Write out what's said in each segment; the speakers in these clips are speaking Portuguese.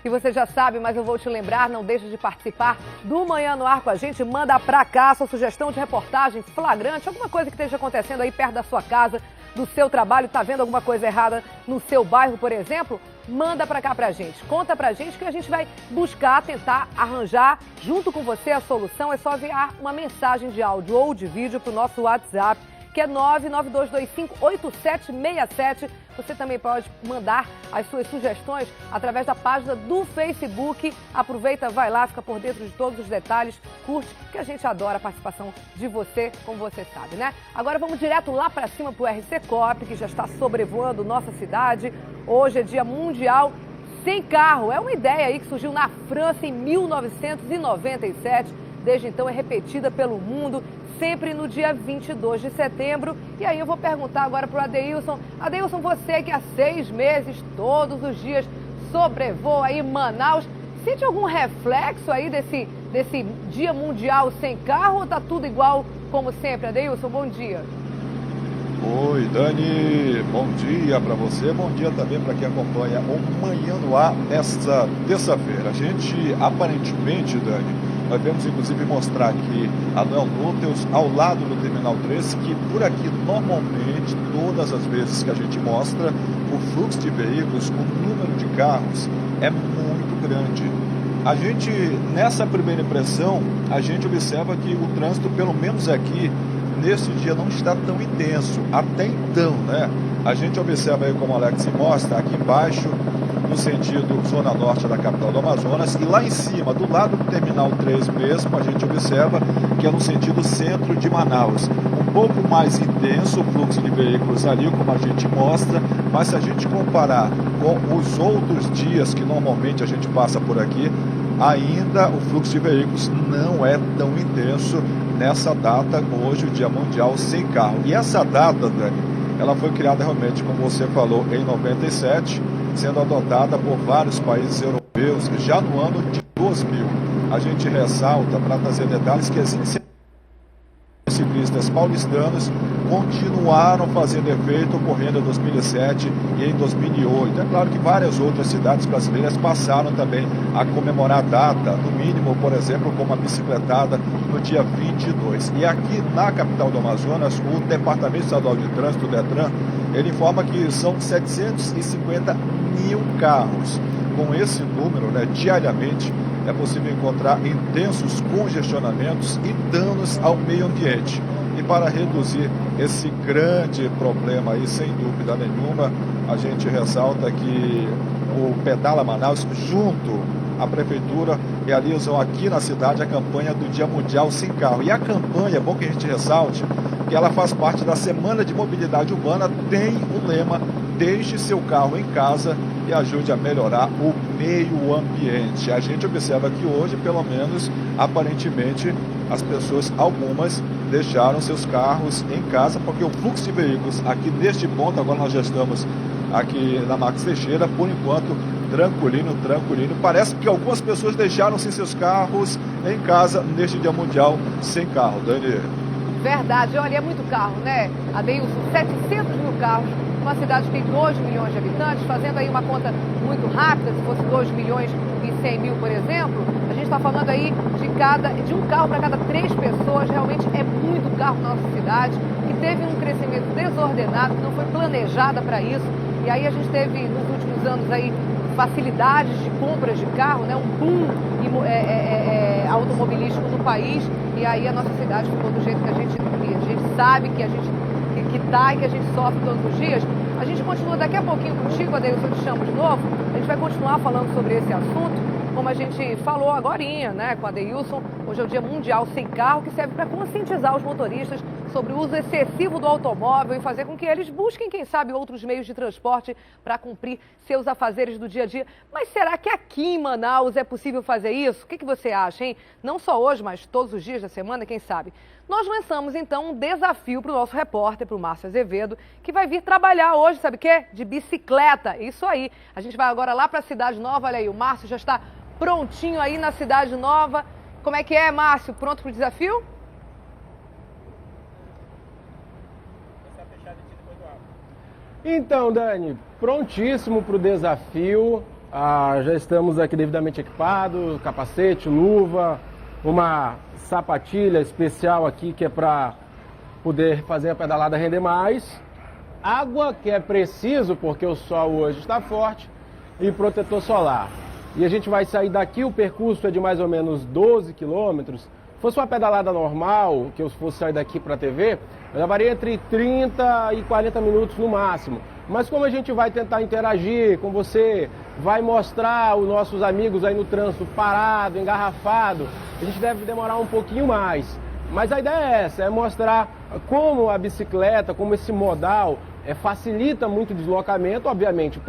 que você já sabe, mas eu vou te lembrar, não deixe de participar do Manhã no Ar com a gente. Manda pra cá sua sugestão de reportagem flagrante, alguma coisa que esteja acontecendo aí perto da sua casa, do seu trabalho, tá vendo alguma coisa errada no seu bairro, por exemplo? Manda pra cá pra gente. Conta pra gente que a gente vai buscar, tentar arranjar junto com você a solução. É só enviar uma mensagem de áudio ou de vídeo pro nosso WhatsApp, que é 992258767. Você também pode mandar as suas sugestões através da página do Facebook. Aproveita, vai lá, fica por dentro de todos os detalhes, curte, que a gente adora a participação de você, como você sabe, né? Agora vamos direto lá para cima pro RC Coop, que já está sobrevoando nossa cidade. Hoje é Dia Mundial Sem Carro. É uma ideia aí que surgiu na França em 1997. Desde então é repetida pelo mundo, sempre no dia 22 de setembro. E aí eu vou perguntar agora para o Adeilson. Adeilson, você que há 6 meses, todos os dias, sobrevoa aí Manaus, sente algum reflexo aí desse Dia Mundial Sem Carro ou tá tudo igual como sempre? Adeilson, bom dia. Oi, Dani, bom dia para você, bom dia também para quem acompanha o Manhã no Ar nesta terça-feira. A gente, aparentemente, Dani, nós vamos inclusive mostrar aqui a Noel Núteos ao lado do Terminal 3, que por aqui, normalmente, todas as vezes que a gente mostra, o fluxo de veículos, o número de carros é muito grande. A gente, nessa primeira impressão, a gente observa que o trânsito, pelo menos aqui, nesse dia não está tão intenso. Até então, né? A gente observa aí, como o Alex mostra, aqui embaixo, no sentido zona norte da capital do Amazonas, e lá em cima, do lado do Terminal 3 mesmo, a gente observa que é no sentido centro de Manaus. Um pouco mais intenso o fluxo de veículos ali, como a gente mostra, mas se a gente comparar com os outros dias que normalmente a gente passa por aqui, ainda o fluxo de veículos não é tão intenso nessa data, hoje, o Dia Mundial Sem Carro. E essa data, Dani, ela foi criada realmente, como você falou, em 97, sendo adotada por vários países europeus já no ano de 2000. A gente ressalta, para trazer detalhes, que as ciclistas paulistanos continuaram fazendo efeito ocorrendo em 2007 e em 2008. É claro que várias outras cidades brasileiras passaram também a comemorar a data, no mínimo, por exemplo, como a bicicletada no dia 22. E aqui na capital do Amazonas, o Departamento Estadual de Trânsito, o DETRAN, ele informa que são 750 mil carros. Com esse número, né, diariamente, é possível encontrar intensos congestionamentos e danos ao meio ambiente. E para reduzir esse grande problema aí, sem dúvida nenhuma, a gente ressalta que o Pedala Manaus, junto à Prefeitura, realizam aqui na cidade a campanha do Dia Mundial Sem Carro. E a campanha, é bom que a gente ressalte, que ela faz parte da Semana de Mobilidade Urbana, tem o lema "Deixe seu carro em casa e ajude a melhorar o meio ambiente". A gente observa que hoje, pelo menos, aparentemente, as pessoas, algumas, deixaram seus carros em casa, porque o fluxo de veículos aqui neste ponto, agora nós já estamos aqui na Max Teixeira, por enquanto, tranquilinho. Parece que algumas pessoas deixaram sim seus carros em casa neste Dia Mundial Sem Carro. Dani. Verdade, olha, é muito carro, né? Adeilson, 700 mil carros, uma cidade que tem 2 milhões de habitantes, fazendo aí uma conta muito rápida, se fosse 2 milhões e 100 mil, por exemplo, a gente está falando aí de um carro para cada 3 pessoas. Realmente é muito carro na nossa cidade, que teve um crescimento desordenado, que não foi planejada para isso. E aí a gente teve, nos últimos anos aí, facilidades de compras de carro, né? Um boom automobilístico no país, e aí a nossa cidade ficou do jeito que a gente sabe que a gente tá e que a gente sofre todos os dias. A gente continua daqui a pouquinho contigo, Adeilson, eu te chamo de novo. A gente vai continuar falando sobre esse assunto, como a gente falou agorinha, né, com a Adeilson. Hoje é o Dia Mundial Sem Carro, que serve para conscientizar os motoristas sobre o uso excessivo do automóvel e fazer com que eles busquem, quem sabe, outros meios de transporte para cumprir seus afazeres do dia a dia. Mas será que aqui em Manaus é possível fazer isso? O que você acha, hein? Não só hoje, mas todos os dias da semana, quem sabe? Nós lançamos, então, um desafio para o nosso repórter, para o Márcio Azevedo, que vai vir trabalhar hoje, sabe o quê? De bicicleta. Isso aí. A gente vai agora lá para a Cidade Nova. Olha aí, o Márcio já está prontinho aí na Cidade Nova. Como é que é, Márcio? Pronto para o desafio? Então, Dani, prontíssimo para o desafio. Já estamos aqui devidamente equipados, capacete, luva, uma sapatilha especial aqui que é para poder fazer a pedalada render mais. Água, que é preciso porque o sol hoje está forte, e protetor solar. E a gente vai sair daqui, o percurso é de mais ou menos 12 quilômetros. Se fosse uma pedalada normal, que eu fosse sair daqui para a TV, eu levaria entre 30 e 40 minutos no máximo. Mas como a gente vai tentar interagir com você, vai mostrar os nossos amigos aí no trânsito parado, engarrafado, a gente deve demorar um pouquinho mais. Mas a ideia é essa, é mostrar como a bicicleta, como esse modal facilita muito o deslocamento. Obviamente,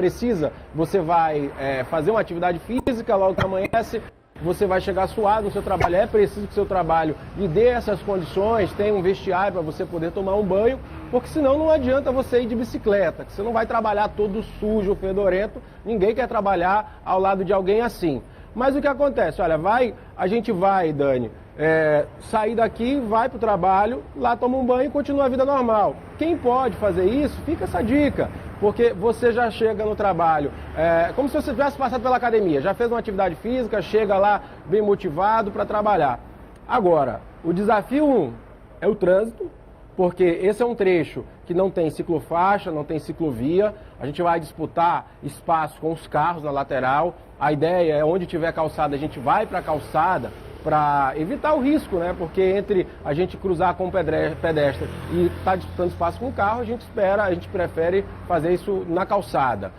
você vai fazer uma atividade física logo que amanhece, você vai chegar suado no seu trabalho, é preciso que o seu trabalho lhe dê essas condições, tenha um vestiário para você poder tomar um banho, porque senão não adianta você ir de bicicleta, que você não vai trabalhar todo sujo, fedorento, ninguém quer trabalhar ao lado de alguém assim. Mas o que acontece? Olha, a gente vai, Dani, sair daqui, vai para o trabalho, lá toma um banho e continua a vida normal. Quem pode fazer isso, fica essa dica, porque você já chega no trabalho, como se você tivesse passado pela academia, já fez uma atividade física, chega lá bem motivado para trabalhar. Agora, o desafio 1 é o trânsito, porque esse é um trecho que não tem ciclofaixa, não tem ciclovia, a gente vai disputar espaço com os carros na lateral, a ideia é onde tiver calçada, a gente vai para a calçada, para evitar o risco, né? Porque entre a gente cruzar com o pedestre e estar disputando espaço com o carro, a gente prefere fazer isso na calçada.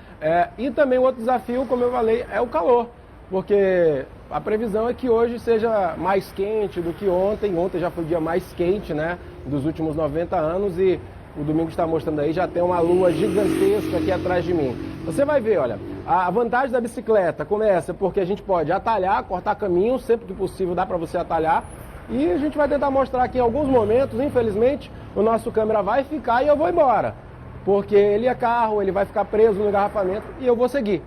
E também o outro desafio, como eu falei, é o calor, porque a previsão é que hoje seja mais quente do que ontem. Ontem já foi o dia mais quente, né, dos últimos 90 anos, e o domingo está mostrando aí, já tem uma lua gigantesca aqui atrás de mim. Você vai ver, olha, a vantagem da bicicleta começa porque a gente pode atalhar, cortar caminho, sempre que possível dá para você atalhar. E a gente vai tentar mostrar aqui em alguns momentos, infelizmente, o nosso câmera vai ficar e eu vou embora. Porque ele é carro, ele vai ficar preso no engarrafamento e eu vou seguir.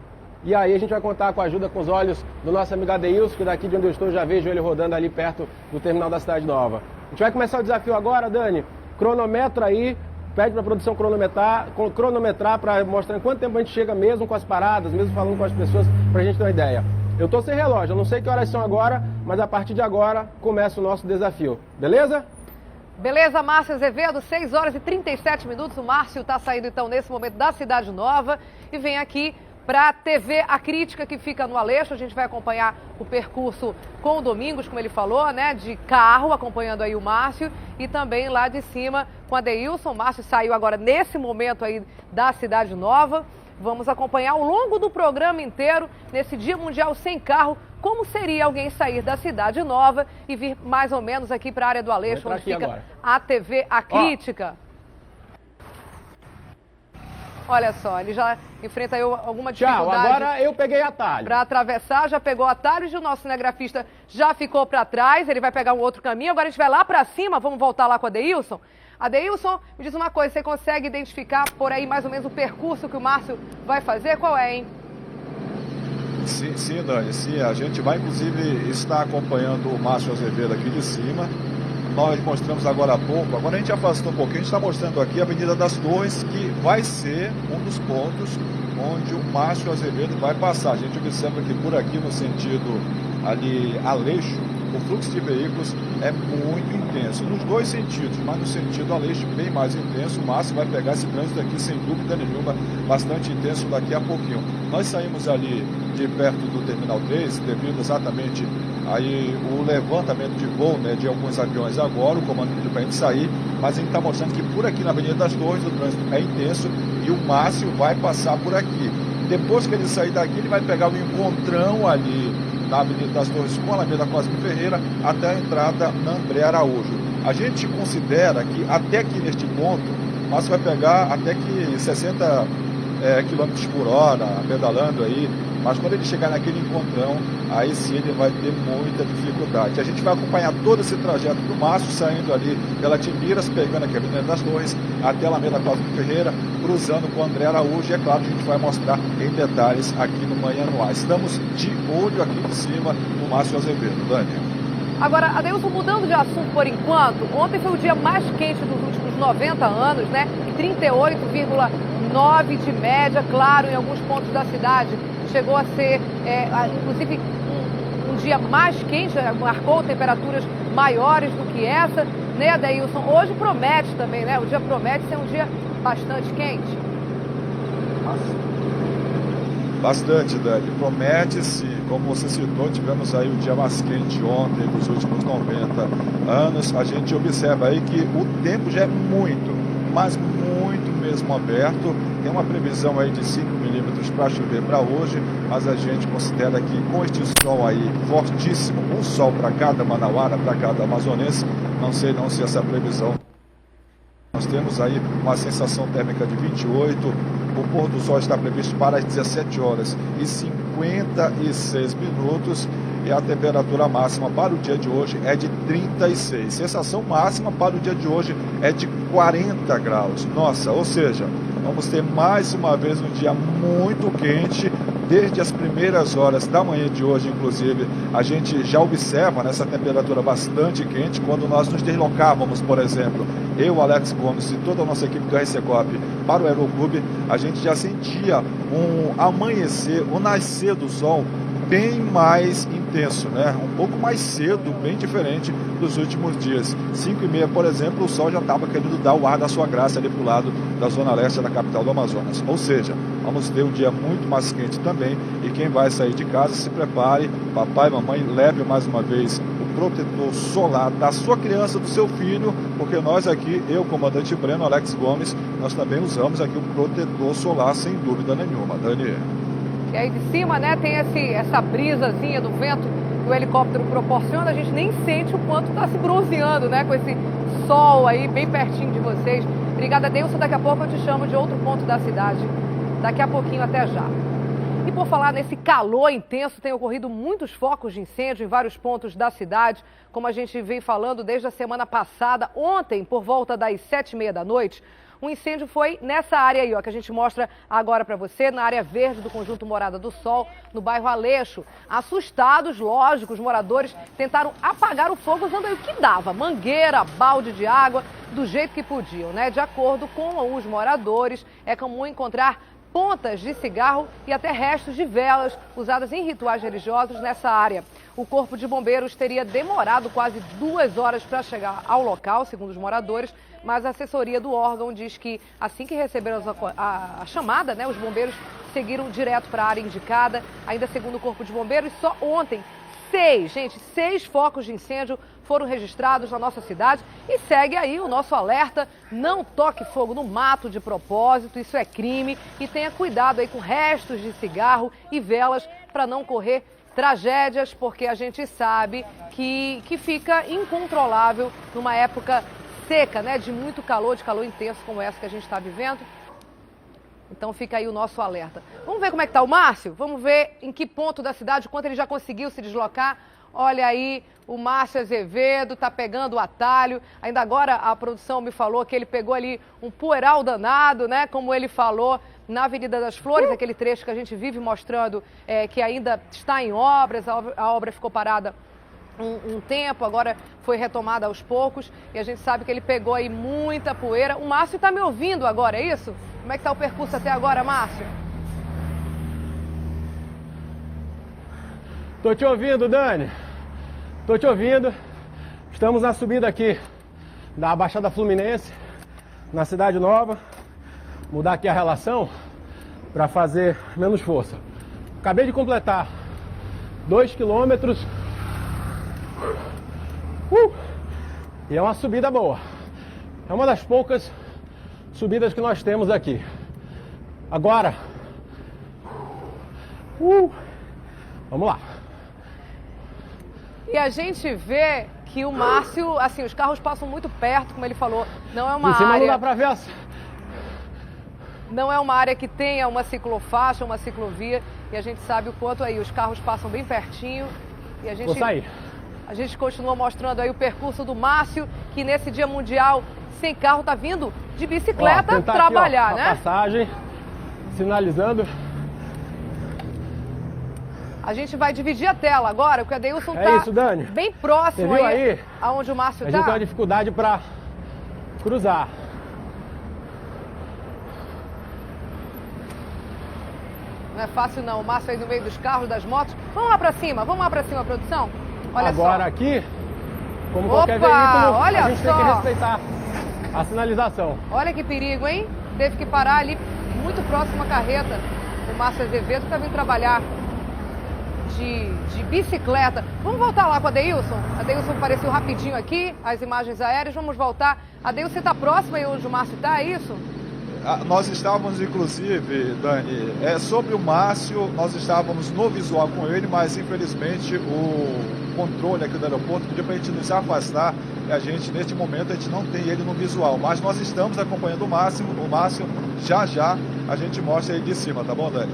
E aí a gente vai contar com a ajuda, com os olhos do nosso amigo Adeilson, que daqui de onde eu estou já vejo ele rodando ali perto do terminal da Cidade Nova. A gente vai começar o desafio agora, Dani. Cronometra aí. Pede para a produção cronometrar para mostrar em quanto tempo a gente chega mesmo com as paradas, mesmo falando com as pessoas, para a gente ter uma ideia. Eu estou sem relógio, eu não sei que horas são agora, mas a partir de agora começa o nosso desafio. Beleza? Beleza, Márcio Azevedo, 6 horas e 37 minutos. O Márcio está saindo então nesse momento da Cidade Nova e vem aqui para a TV A Crítica, que fica no Aleixo. A gente vai acompanhar o percurso com o Domingos, como ele falou, né, de carro, acompanhando aí o Márcio, e também lá de cima com a Adeilson. O Márcio saiu agora nesse momento aí da Cidade Nova. Vamos acompanhar ao longo do programa inteiro, nesse Dia Mundial Sem Carro, como seria alguém sair da Cidade Nova e vir mais ou menos aqui para a área do Aleixo, onde fica agora a TV A Crítica. Olha só, ele já enfrenta aí alguma dificuldade. Tchau, agora eu peguei atalho. Para atravessar, já pegou atalho, e o nosso cinegrafista já ficou para trás, ele vai pegar um outro caminho. Agora a gente vai lá para cima, vamos voltar lá com a Adeilson. Adeilson, me diz uma coisa, você consegue identificar por aí mais ou menos o percurso que o Márcio vai fazer? Qual é, hein? Sim, Dani, sim, a gente vai inclusive estar acompanhando o Márcio Azevedo aqui de cima. Nós mostramos agora há pouco, agora a gente afastou um pouquinho, a gente está mostrando aqui a Avenida das Torres, que vai ser um dos pontos onde o Márcio Azevedo vai passar. A gente observa que por aqui, no sentido ali Aleixo, o fluxo de veículos é muito intenso, nos dois sentidos, mas no sentido Aleixo bem mais intenso. O Márcio vai pegar esse trânsito aqui sem dúvida nenhuma, bastante intenso daqui a pouquinho. Nós saímos ali de perto do Terminal 3, devido exatamente aí o levantamento de voo, né, de alguns aviões agora, o comando pediu para a gente sair, mas a gente está mostrando que por aqui na Avenida das Torres o trânsito é intenso e o Márcio vai passar por aqui. Depois que ele sair daqui, ele vai pegar o encontrão ali na Avenida das Torres com a Alameda Cosme Ferreira até a entrada na André Araújo. A gente considera que até aqui neste ponto, o Márcio vai pegar até que 60 km por hora, pedalando aí, mas quando ele chegar naquele encontrão, aí sim ele vai ter muita dificuldade. A gente vai acompanhar todo esse trajeto do Márcio, saindo ali pela Timbiras, pegando aqui a Avenida das Torres, até a Alameda Cosme Ferreira, cruzando com o André Araújo, e é claro que a gente vai mostrar em detalhes aqui no Manhã no Ar. Estamos de olho aqui de cima no Márcio Azevedo. Daniel. Agora, Adeilson, mudando de assunto por enquanto, ontem foi o dia mais quente dos últimos 90 anos, né? 38,9 de média, claro, em alguns pontos da cidade chegou a ser, inclusive, um dia mais quente, marcou temperaturas maiores do que essa, né, Adeilson? Hoje promete também, né? O dia promete ser um dia bastante quente. Bastante, Dani. Promete-se, como você citou, tivemos aí o dia mais quente ontem, nos últimos 90 anos. A gente observa aí que o tempo já é muito, mas muito mesmo aberto. Tem uma previsão aí de 5 milímetros para chover para hoje, mas a gente considera que com este sol aí fortíssimo, um sol para cada manauara, para cada amazonense, não sei não se essa previsão. Nós temos aí uma sensação térmica de 28, o pôr do sol está previsto para as 17 horas e 56 minutos e a temperatura máxima para o dia de hoje é de 36. Sensação máxima para o dia de hoje é de 40 graus. Nossa, ou seja, vamos ter mais uma vez um dia muito quente. Desde as primeiras horas da manhã de hoje, inclusive, a gente já observa nessa temperatura bastante quente. Quando nós nos deslocávamos, por exemplo, eu, Alex Gomes e toda a nossa equipe do RCCOP para o Aeroclube, a gente já sentia um amanhecer, um nascer do sol bem mais intenso, né? Um pouco mais cedo, bem diferente dos últimos dias. 5h30, por exemplo, o sol já estava querendo dar o ar da sua graça ali para o lado da zona leste da capital do Amazonas. Ou seja, vamos ter um dia muito mais quente também e quem vai sair de casa se prepare, papai e mamãe, leve mais uma vez o protetor solar da sua criança, do seu filho, porque nós aqui, eu, comandante Breno, Alex Gomes, nós também usamos aqui o protetor solar sem dúvida nenhuma, Dani. E aí de cima, né, tem essa brisazinha do vento que o helicóptero proporciona, a gente nem sente o quanto está se bronzeando, né, com esse sol aí bem pertinho de vocês. Obrigada, Deilson, daqui a pouco eu te chamo de outro ponto da cidade. Daqui a pouquinho, até já. E por falar nesse calor intenso, tem ocorrido muitos focos de incêndio em vários pontos da cidade, como a gente vem falando desde a semana passada. Ontem, por volta das 7h30 da noite, um incêndio foi nessa área aí, ó, que a gente mostra agora para você, na área verde do conjunto Morada do Sol, no bairro Aleixo. Assustados, lógico, os moradores tentaram apagar o fogo usando aí o que dava, mangueira, balde de água, do jeito que podiam, né? De acordo com os moradores, é comum encontrar pontas de cigarro e até restos de velas usadas em rituais religiosos nessa área. O Corpo de Bombeiros teria demorado quase 2 horas para chegar ao local, segundo os moradores, mas a assessoria do órgão diz que assim que receberam a chamada, né, os bombeiros seguiram direto para a área indicada. Ainda segundo o Corpo de Bombeiros, só ontem 6 focos de incêndio foram registrados na nossa cidade e segue aí o nosso alerta: não toque fogo no mato de propósito, isso é crime, e tenha cuidado aí com restos de cigarro e velas para não correr tragédias, porque a gente sabe que fica incontrolável numa época seca, né, de muito calor, de calor intenso como essa que a gente está vivendo. Então fica aí o nosso alerta. Vamos ver como é que está o Márcio? Vamos ver em que ponto da cidade, quanto ele já conseguiu se deslocar. Olha aí, o Márcio Azevedo está pegando o atalho. Ainda agora a produção me falou que ele pegou ali um poeiral danado, né? Como ele falou, na Avenida das Flores, aquele trecho que a gente vive mostrando que ainda está em obras, a obra ficou parada um tempo, agora foi retomada aos poucos e a gente sabe que ele pegou aí muita poeira. O Márcio está me ouvindo agora, é isso? Como é que está o percurso até agora, Márcio? Tô te ouvindo, Dani. Tô te ouvindo. Estamos na subida aqui da Baixada Fluminense, na Cidade Nova. Mudar aqui a relação para fazer menos força. Acabei de completar 2 quilômetros. E é uma subida boa. É uma das poucas subidas que nós temos aqui. Agora, vamos lá. E a gente vê que o Márcio, assim, os carros passam muito perto, como ele falou. Não é uma Em cima área... não dá pra ver Não é uma área que tenha uma ciclofaixa, uma ciclovia. E a gente sabe o quanto aí os carros passam bem pertinho. E a gente... Vou sair. A gente continua mostrando aí o percurso do Márcio, que nesse Dia Mundial sem carro tá vindo de bicicleta trabalhar, aqui, né? Passagem, sinalizando. A gente vai dividir a tela agora, porque a Deilson tá isso, Dani. bem próximo. Você viu aí aonde o Márcio a tá. gente tem uma dificuldade para cruzar. Não é fácil não, o Márcio aí no meio dos carros, das motos. Vamos lá pra cima, produção. Olha agora só. Aqui, como Opa, qualquer veículo, olha a gente só. tem que respeitar a sinalização. Olha que perigo, hein? Teve que parar ali muito próximo à carreta. O Márcio Azevedo está vindo trabalhar de bicicleta. Vamos voltar lá com a Adeilson? A Adeilson apareceu rapidinho aqui, as imagens aéreas. Vamos voltar. A Adeilson está próxima aí onde o Márcio está, é isso? Nós estávamos, inclusive, Dani, sobre o Márcio, nós estávamos no visual com ele, mas infelizmente o controle aqui do aeroporto pediu para a gente nos afastar e a gente, neste momento, a gente não tem ele no visual. Mas nós estamos acompanhando o Márcio, já a gente mostra ele de cima, tá bom, Dani?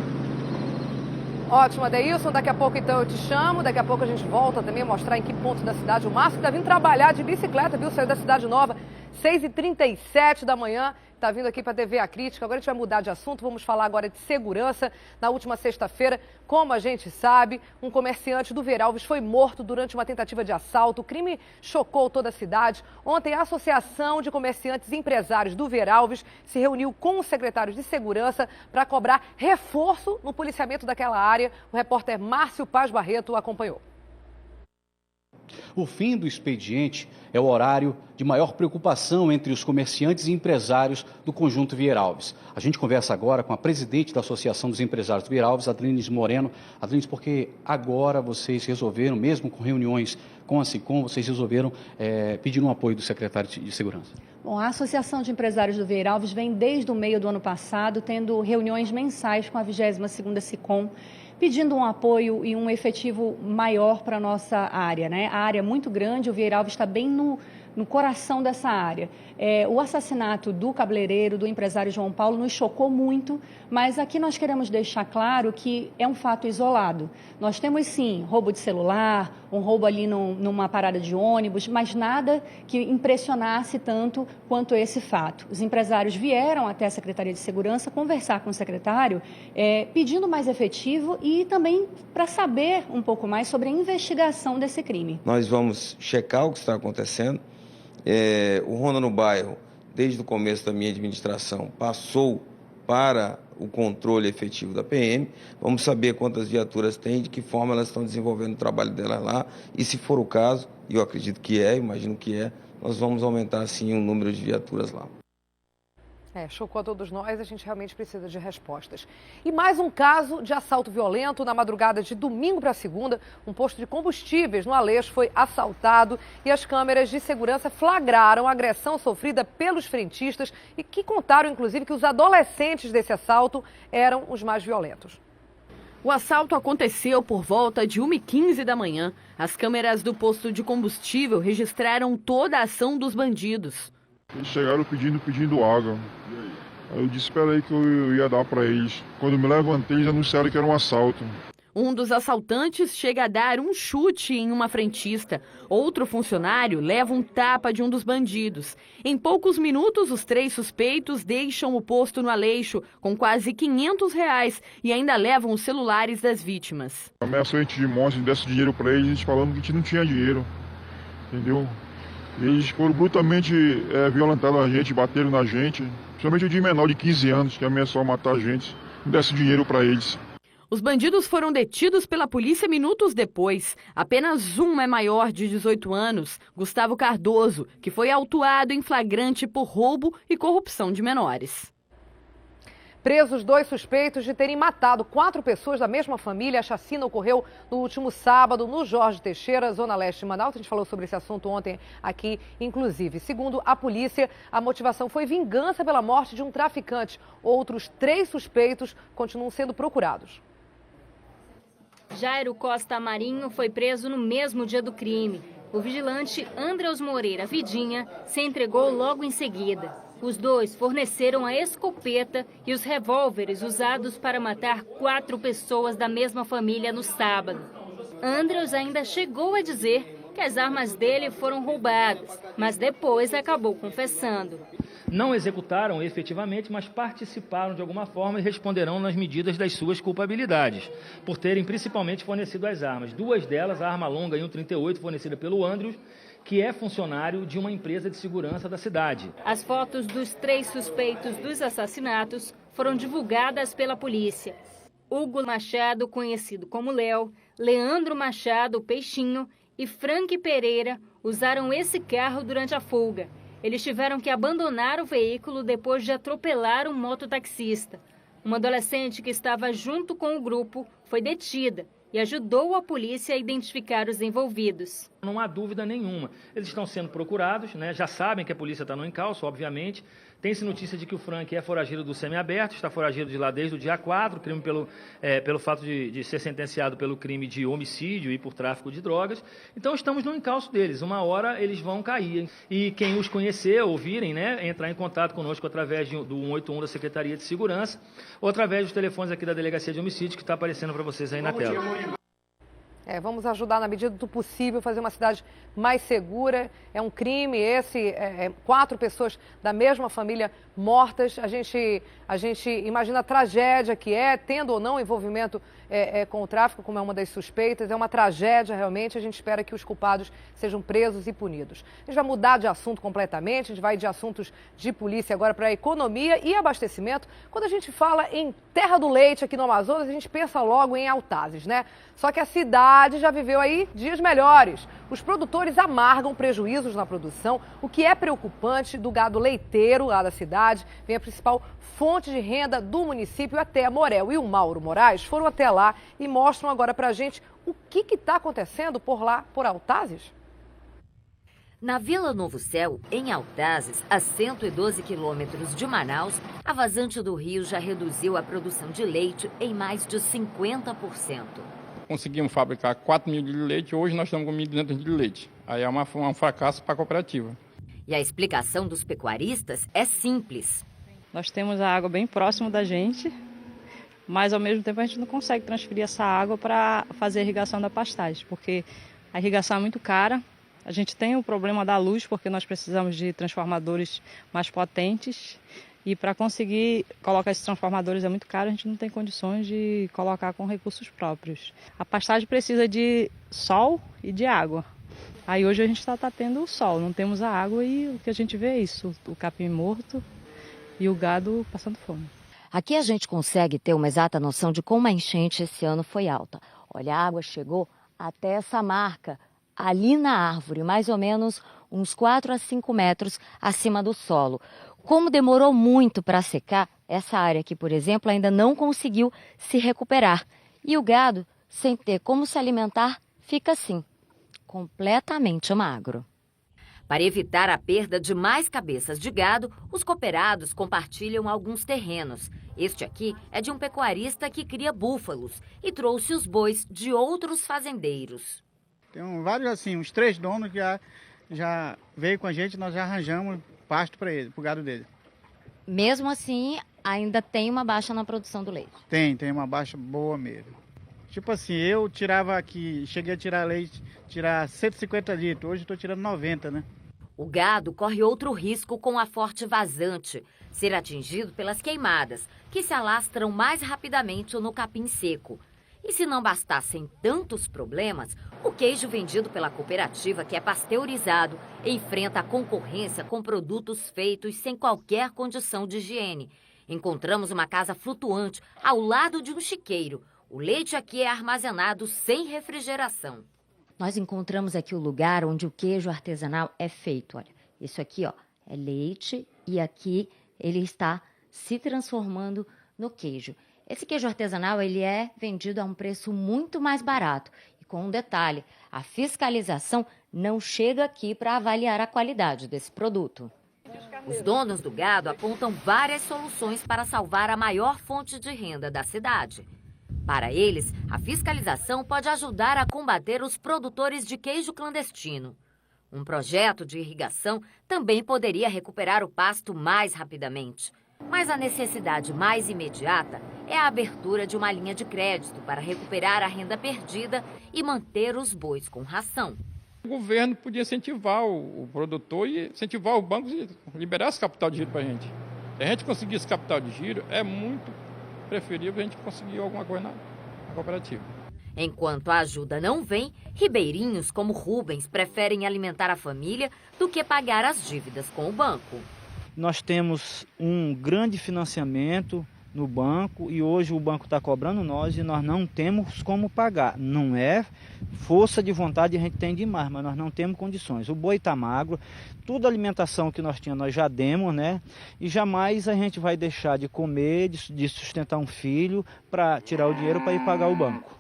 Ótimo, Adeilson, daqui a pouco então eu te chamo, daqui a pouco a gente volta também a mostrar em que ponto da cidade o Márcio está vindo trabalhar de bicicleta, viu? Saiu da Cidade Nova, 6h37 da manhã, está vindo aqui para a TV A Crítica. Agora a gente vai mudar de assunto, vamos falar agora de segurança. Na última sexta-feira, como a gente sabe, um comerciante do Veralves foi morto durante uma tentativa de assalto. O crime chocou toda a cidade. Ontem, a Associação de Comerciantes e Empresários do Veralves se reuniu com os secretários de segurança para cobrar reforço no policiamento daquela área. O repórter Márcio Paz Barreto acompanhou. O fim do expediente é o horário de maior preocupação entre os comerciantes e empresários do Conjunto Vieralves. A gente conversa agora com a presidente da Associação dos Empresários do Vieralves, Adriles Moreno. Adriles, porque agora vocês resolveram, mesmo com reuniões com a SICOM, vocês resolveram pedir um apoio do secretário de Segurança? Bom, a Associação de Empresários do Vieralves vem desde o meio do ano passado tendo reuniões mensais com a 22ª SICOM, pedindo um apoio e um efetivo maior para a nossa área, né? A área é muito grande, o Vieralves está bem no coração dessa área. O assassinato do cabeleireiro, do empresário João Paulo, nos chocou muito, mas aqui nós queremos deixar claro que é um fato isolado. Nós temos, sim, roubo de celular, um roubo ali numa parada de ônibus, mas nada que impressionasse tanto quanto esse fato. Os empresários vieram até a Secretaria de Segurança conversar com o secretário, pedindo mais efetivo e também para saber um pouco mais sobre a investigação desse crime. Nós vamos checar o que está acontecendo. O Ronda no Bairro, desde o começo da minha administração, passou para o controle efetivo da PM. Vamos saber quantas viaturas tem, de que forma elas estão desenvolvendo o trabalho delas lá. E se for o caso, e eu acredito que imagino que nós vamos aumentar sim o número de viaturas lá. Chocou a todos nós, a gente realmente precisa de respostas. E mais um caso de assalto violento na madrugada de domingo para segunda. Um posto de combustíveis no Aleixo foi assaltado e as câmeras de segurança flagraram a agressão sofrida pelos frentistas e que contaram, inclusive, que os adolescentes desse assalto eram os mais violentos. O assalto aconteceu por volta de 1h15 da manhã. As câmeras do posto de combustível registraram toda a ação dos bandidos. Eles chegaram pedindo água. Aí eu disse, espera aí que eu ia dar para eles. Quando eu me levantei, eles anunciaram que era um assalto. Um dos assaltantes chega a dar um chute em uma frentista. Outro funcionário leva um tapa de um dos bandidos. Em poucos minutos, os 3 suspeitos deixam o posto no Aleixo com quase R$500 e ainda levam os celulares das vítimas. Ameaçou a gente de morte, a gente desse dinheiro para eles, eles falando que a gente não tinha dinheiro. Entendeu? Eles foram brutalmente violentados a gente, bateram na gente. Principalmente o de menor de 15 anos, que ameaçou matar a gente. Não desse dinheiro para eles. Os bandidos foram detidos pela polícia minutos depois. Apenas um é maior de 18 anos, Gustavo Cardoso, que foi autuado em flagrante por roubo e corrupção de menores. Presos 2 suspeitos de terem matado 4 pessoas da mesma família. A chacina ocorreu no último sábado no Jorge Teixeira, zona leste de Manaus. A gente falou sobre esse assunto ontem aqui, inclusive. Segundo a polícia, a motivação foi vingança pela morte de um traficante. Outros 3 suspeitos continuam sendo procurados. Jairo Costa Marinho foi preso no mesmo dia do crime. O vigilante Andreus Moreira Vidinha se entregou logo em seguida. Os dois forneceram a escopeta e os revólveres usados para matar 4 pessoas da mesma família no sábado. Andreus ainda chegou a dizer que as armas dele foram roubadas, mas depois acabou confessando. Não executaram efetivamente, mas participaram de alguma forma e responderão nas medidas das suas culpabilidades, por terem principalmente fornecido as armas. 2 delas, a arma longa e 1,38, fornecida pelo Andreus, que é funcionário de uma empresa de segurança da cidade. As fotos dos 3 suspeitos dos assassinatos foram divulgadas pela polícia. Hugo Machado, conhecido como Léo, Leandro Machado, o Peixinho, e Frank Pereira usaram esse carro durante a fuga. Eles tiveram que abandonar o veículo depois de atropelar um mototaxista. Uma adolescente que estava junto com o grupo foi detida e ajudou a polícia a identificar os envolvidos. Não há dúvida nenhuma. Eles estão sendo procurados, né? Já sabem que a polícia está no encalço, obviamente. Tem-se notícia de que o Frank é foragido do semiaberto, está foragido de lá desde o dia 4, crime pelo fato de ser sentenciado pelo crime de homicídio e por tráfico de drogas. Então estamos no encalço deles. Uma hora eles vão cair. E quem os conhecer, ouvirem, né, entrar em contato conosco através do 181 da Secretaria de Segurança ou através dos telefones aqui da Delegacia de Homicídio que está aparecendo para vocês aí na tela. Vamos ajudar na medida do possível, fazer uma cidade mais segura. É um crime esse, 4 pessoas da mesma família mortas. A gente imagina a tragédia que é, tendo ou não envolvimento com o tráfico, como é uma das suspeitas. É uma tragédia realmente, a gente espera que os culpados sejam presos e punidos. A gente vai mudar de assunto completamente, a gente vai de assuntos de polícia agora para economia e abastecimento. Quando a gente fala em terra do leite aqui no Amazonas, a gente pensa logo em Altazes, né? Só que a cidade já viveu aí dias melhores. Os produtores amargam prejuízos na produção, o que é preocupante. Do gado leiteiro lá da cidade, vem a principal fonte de renda do município. Até a Morel e o Mauro Moraes foram até lá e mostram agora pra gente o que está acontecendo por lá, por Altazes. Na Vila Novo Céu, em Altazes, a 112 quilômetros de Manaus, a vazante do rio já reduziu a produção de leite em mais de 50%. Conseguimos fabricar 4 mil de leite, hoje nós estamos com 1.200 de leite. Aí é um fracasso para a cooperativa. E a explicação dos pecuaristas é simples. Nós temos a água bem próximo da gente, mas ao mesmo tempo a gente não consegue transferir essa água para fazer a irrigação da pastagem, porque a irrigação é muito cara. A gente tem o problema da luz, porque nós precisamos de transformadores mais potentes. E para conseguir colocar esses transformadores é muito caro, a gente não tem condições de colocar com recursos próprios. A pastagem precisa de sol e de água. Aí hoje a gente está tendo o sol, não temos a água e o que a gente vê é isso, o capim morto e o gado passando fome. Aqui a gente consegue ter uma exata noção de como a enchente esse ano foi alta. Olha, a água chegou até essa marca, ali na árvore, mais ou menos uns 4 a 5 metros acima do solo. Como demorou muito para secar, essa área aqui, por exemplo, ainda não conseguiu se recuperar. E o gado, sem ter como se alimentar, fica assim, completamente magro. Para evitar a perda de mais cabeças de gado, os cooperados compartilham alguns terrenos. Este aqui é de um pecuarista que cria búfalos e trouxe os bois de outros fazendeiros. Tem vários, assim, uns 3 donos que já veio com a gente, nós já arranjamos pasto para ele, para o gado dele. Mesmo assim, ainda tem uma baixa na produção do leite? Tem uma baixa boa mesmo. Tipo assim, eu tirava aqui, cheguei a tirar leite, tirar 150 litros, hoje estou tirando 90, né? O gado corre outro risco com a forte vazante, ser atingido pelas queimadas, que se alastram mais rapidamente no capim seco. E se não bastassem tantos problemas, o queijo vendido pela cooperativa, que é pasteurizado, enfrenta a concorrência com produtos feitos sem qualquer condição de higiene. Encontramos uma casa flutuante ao lado de um chiqueiro. O leite aqui é armazenado sem refrigeração. Nós encontramos aqui o lugar onde o queijo artesanal é feito. Olha, isso aqui, ó, é leite e aqui ele está se transformando no queijo. Esse queijo artesanal ele é vendido a um preço muito mais barato. E com um detalhe, a fiscalização não chega aqui para avaliar a qualidade desse produto. Os donos do gado apontam várias soluções para salvar a maior fonte de renda da cidade. Para eles, a fiscalização pode ajudar a combater os produtores de queijo clandestino. Um projeto de irrigação também poderia recuperar o pasto mais rapidamente. Mas a necessidade mais imediata é a abertura de uma linha de crédito para recuperar a renda perdida e manter os bois com ração. O governo podia incentivar o produtor e incentivar o banco a liberar esse capital de giro para a gente. Se a gente conseguir esse capital de giro, é muito preferível a gente conseguir alguma coisa na cooperativa. Enquanto a ajuda não vem, ribeirinhos como Rubens preferem alimentar a família do que pagar as dívidas com o banco. Nós temos um grande financiamento no banco e hoje o banco está cobrando nós e nós não temos como pagar. Não é força de vontade, a gente tem demais, mas nós não temos condições. O boi está magro, toda a alimentação que nós tínhamos nós já demos, né? E jamais a gente vai deixar de comer, de sustentar um filho para tirar o dinheiro para ir pagar o banco.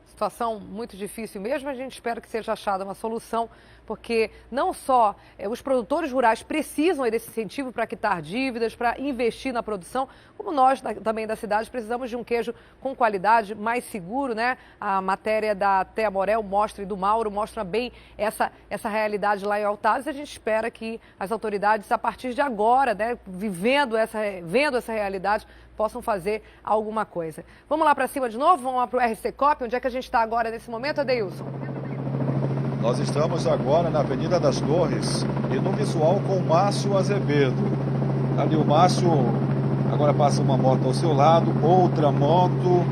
Situação muito difícil mesmo, a gente espera que seja achada uma solução, porque não só os produtores rurais precisam desse incentivo para quitar dívidas, para investir na produção, como nós também da cidade precisamos de um queijo com qualidade, mais seguro, né? A matéria da Thea Morel mostra e do Mauro mostra bem essa realidade lá em Altazes. A gente espera que as autoridades, a partir de agora, né, vendo essa realidade, possam fazer alguma coisa. Vamos lá para cima de novo? Vamos lá para o RC Cop. Onde é que a gente está agora nesse momento, Adeilson? Nós estamos agora na Avenida das Torres e no visual com o Márcio Azevedo. Ali o Márcio, agora passa uma moto ao seu lado, outra moto,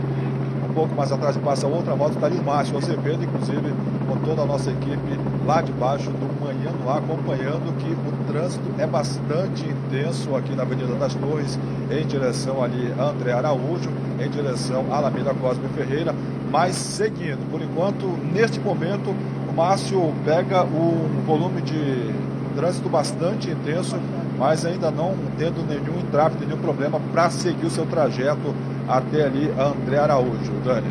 um pouco mais atrás passa outra moto, está ali o Márcio Azevedo, inclusive com toda a nossa equipe lá debaixo do Manhã no Ar, acompanhando que o trânsito é bastante intenso aqui na Avenida das Torres, em direção ali a André Araújo, em direção à Alameda Cosme Ferreira, mas seguindo. Por enquanto, neste momento, o Márcio pega um volume de trânsito bastante intenso, mas ainda não tendo nenhum entrave, nenhum problema para seguir o seu trajeto até ali a André Araújo. Dani.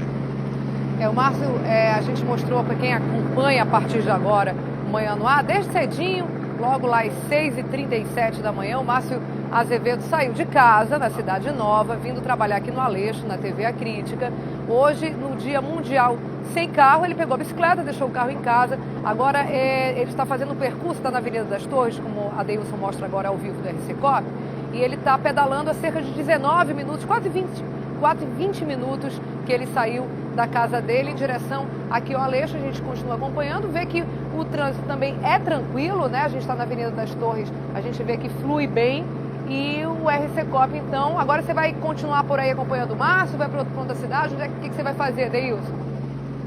O Márcio, a gente mostrou para quem acompanha a partir de agora o Manhã no Ar, desde cedinho, logo lá às 6h37 da manhã, o Márcio Azevedo saiu de casa, na Cidade Nova, vindo trabalhar aqui no Aleixo, na TV A Crítica. Hoje, no Dia Mundial Sem Carro, ele pegou a bicicleta, deixou o carro em casa. Agora, ele está fazendo o percurso, está na Avenida das Torres, como a Adeilson mostra agora ao vivo do RC Cop, e ele está pedalando há cerca de 19 minutos, quase 20 minutos que ele saiu da casa dele em direção aqui ao Aleixo. A gente continua acompanhando, vê que o trânsito também é tranquilo, né? A gente está na Avenida das Torres, a gente vê que flui bem. E o RC Cop, então, agora você vai continuar por aí acompanhando o Márcio, vai para outro ponto da cidade? O que você vai fazer, Adeilson?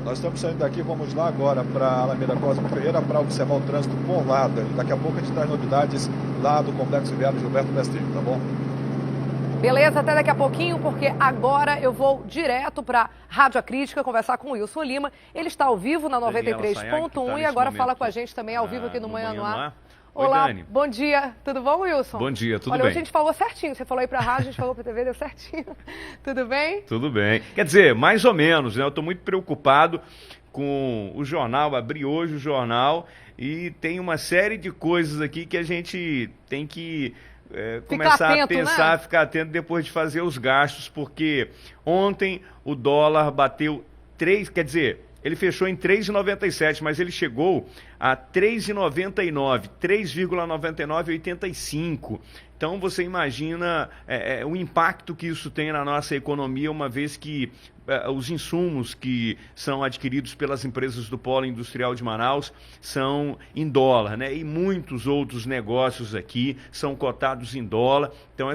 Nós estamos saindo daqui, vamos lá agora para a Alameda Cosme Ferreira para observar o trânsito por lá. Daqui a pouco a gente traz novidades lá do Complexo Viário Gilberto Mestre, tá bom? Beleza, até daqui a pouquinho, porque agora eu vou direto para a Rádio A Crítica conversar com o Wilson Lima. Ele está ao vivo na 93.1 e agora fala com a gente também ao vivo aqui no Manhã no Ar. Olá, Dani. Bom dia, tudo bom, Wilson? Bom dia, tudo bem? bem? Hoje a gente falou certinho, você falou aí pra rádio, a gente falou pra TV, deu certinho. Tudo bem? Tudo bem. Quer dizer, mais ou menos, né? Eu estou muito preocupado com o jornal, abri hoje o jornal e tem uma série de coisas aqui que a gente tem que começar atento, a pensar, né? Ficar atento depois de fazer os gastos, porque ontem o dólar bateu 3, quer dizer... Ele fechou em 3,97, mas ele chegou a 3,99, 3,9985. Então você imagina o impacto que isso tem na nossa economia, uma vez que os insumos que são adquiridos pelas empresas do Polo Industrial de Manaus são em dólar, né? E muitos outros negócios aqui são cotados em dólar. Então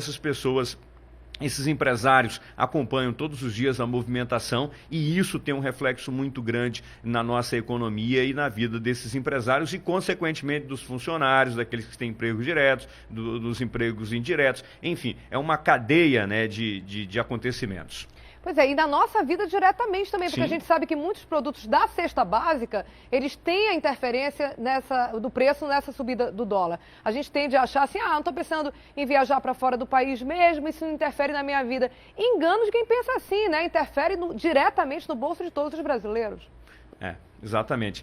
esses empresários acompanham todos os dias a movimentação e isso tem um reflexo muito grande na nossa economia e na vida desses empresários e, consequentemente, dos funcionários, daqueles que têm empregos diretos, dos empregos indiretos. Enfim, é uma cadeia, né, de acontecimentos. Pois é, e na nossa vida diretamente também, porque Sim. A gente sabe que muitos produtos da cesta básica, eles têm a interferência do preço nessa subida do dólar. A gente tende a achar assim, não estou pensando em viajar para fora do país mesmo, isso não interfere na minha vida. Engano de quem pensa assim, né? Interfere diretamente no bolso de todos os brasileiros. Exatamente.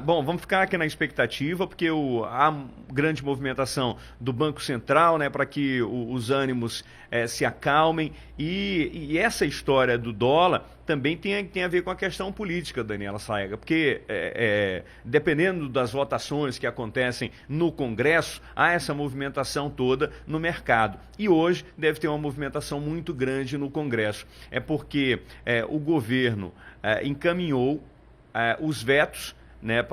Bom, vamos ficar aqui na expectativa, porque há grande movimentação do Banco Central, né, para que os ânimos se acalmem. E essa história do dólar também tem a ver com a questão política, Daniela Saega, porque dependendo das votações que acontecem no Congresso, há essa movimentação toda no mercado. E hoje deve ter uma movimentação muito grande no Congresso. É porque o governo encaminhou os vetos, né,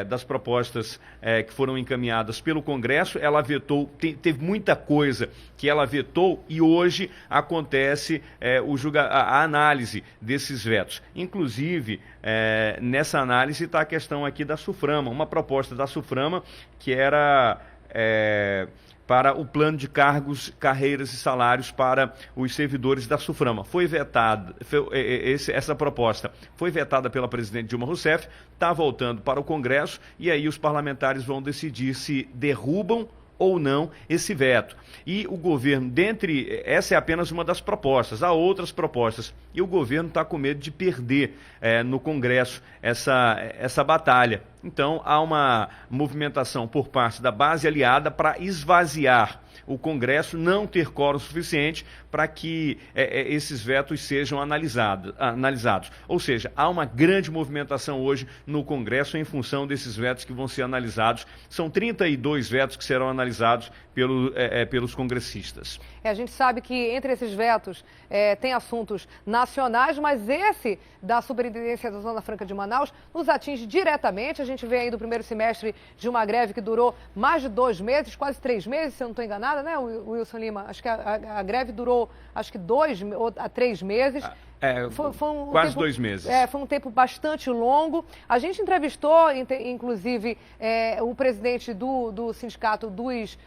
das propostas que foram encaminhadas pelo Congresso. Ela vetou, teve muita coisa que ela vetou e hoje acontece a análise desses vetos. Inclusive, nessa análise está a questão aqui da SUFRAMA, uma proposta da SUFRAMA que era para o plano de cargos, carreiras e salários para os servidores da SUFRAMA. Foi vetada, essa proposta foi vetada pela presidente Dilma Rousseff, está voltando para o Congresso e aí os parlamentares vão decidir se derrubam ou não esse veto. E o governo, essa é apenas uma das propostas, há outras propostas, e o governo está com medo de perder no Congresso essa batalha. Então há uma movimentação por parte da base aliada para esvaziar o Congresso, não ter quórum suficiente para que esses vetos sejam analisados. Ou seja, há uma grande movimentação hoje no Congresso em função desses vetos que vão ser analisados. São 32 vetos que serão analisados pelos congressistas. A gente sabe que entre esses vetos tem assuntos nacionais, mas esse da Superintendência da Zona Franca de Manaus nos atinge diretamente. A gente vem aí do primeiro semestre de uma greve que durou mais de 2 meses, quase 3 meses, se eu não estou enganada, né, Wilson Lima? Acho que a greve durou, acho que 2 a 3 meses. Foi quase 2 meses. Foi um tempo bastante longo. A gente entrevistou, inclusive, o presidente do sindicato dos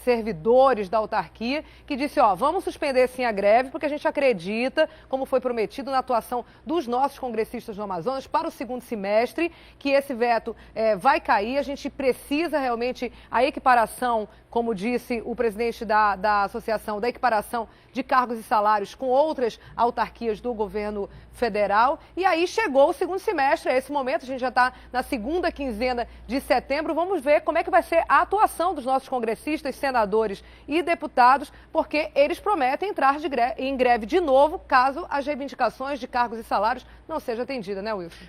servidores da autarquia, que disse, vamos suspender sim a greve, porque a gente acredita, como foi prometido na atuação dos nossos congressistas do Amazonas, para o segundo semestre, que esse veto vai cair. A gente precisa realmente a equiparação, como disse o presidente da associação, da equiparação de cargos e salários com outras autarquias do governo federal. E aí chegou o segundo semestre, esse momento, a gente já está na segunda quinzena de setembro. Vamos ver como é que vai ser a atuação dos nossos congressistas, senadores e deputados, porque eles prometem entrar em greve de novo, caso as reivindicações de cargos e salários não sejam atendidas, né, Wilson?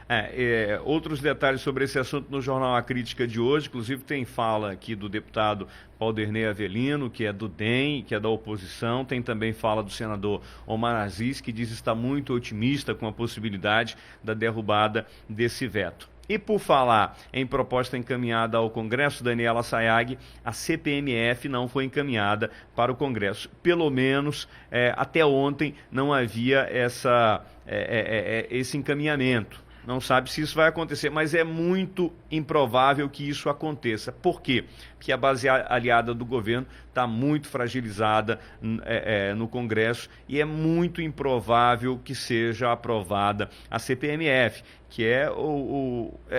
Outros detalhes sobre esse assunto no Jornal A Crítica de hoje, inclusive tem fala aqui do deputado Paulderney Avelino, que é do DEM, que é da oposição. Tem também fala do senador Omar Aziz, que diz estar muito otimista com a possibilidade da derrubada desse veto. E por falar em proposta encaminhada ao Congresso, Daniela Sayag, a CPMF não foi encaminhada para o Congresso. Pelo menos até ontem não havia esse encaminhamento. Não sabe se isso vai acontecer, mas é muito improvável que isso aconteça. Por quê? Porque a base aliada do governo está muito fragilizada no Congresso e é muito improvável que seja aprovada a CPMF, que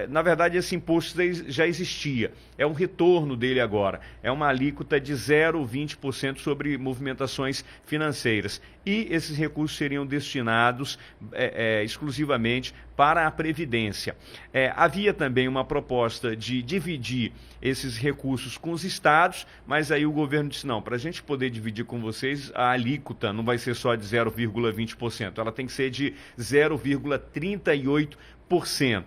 na verdade esse imposto já existia, é um retorno dele agora, é uma alíquota de 0,20% sobre movimentações financeiras e esses recursos seriam destinados exclusivamente para a Previdência. Havia também uma proposta de dividir esses recursos com os estados, mas aí o governo disse, não, para a gente poder dividir com vocês, a alíquota não vai ser só de 0,20%, ela tem que ser de 0,38%.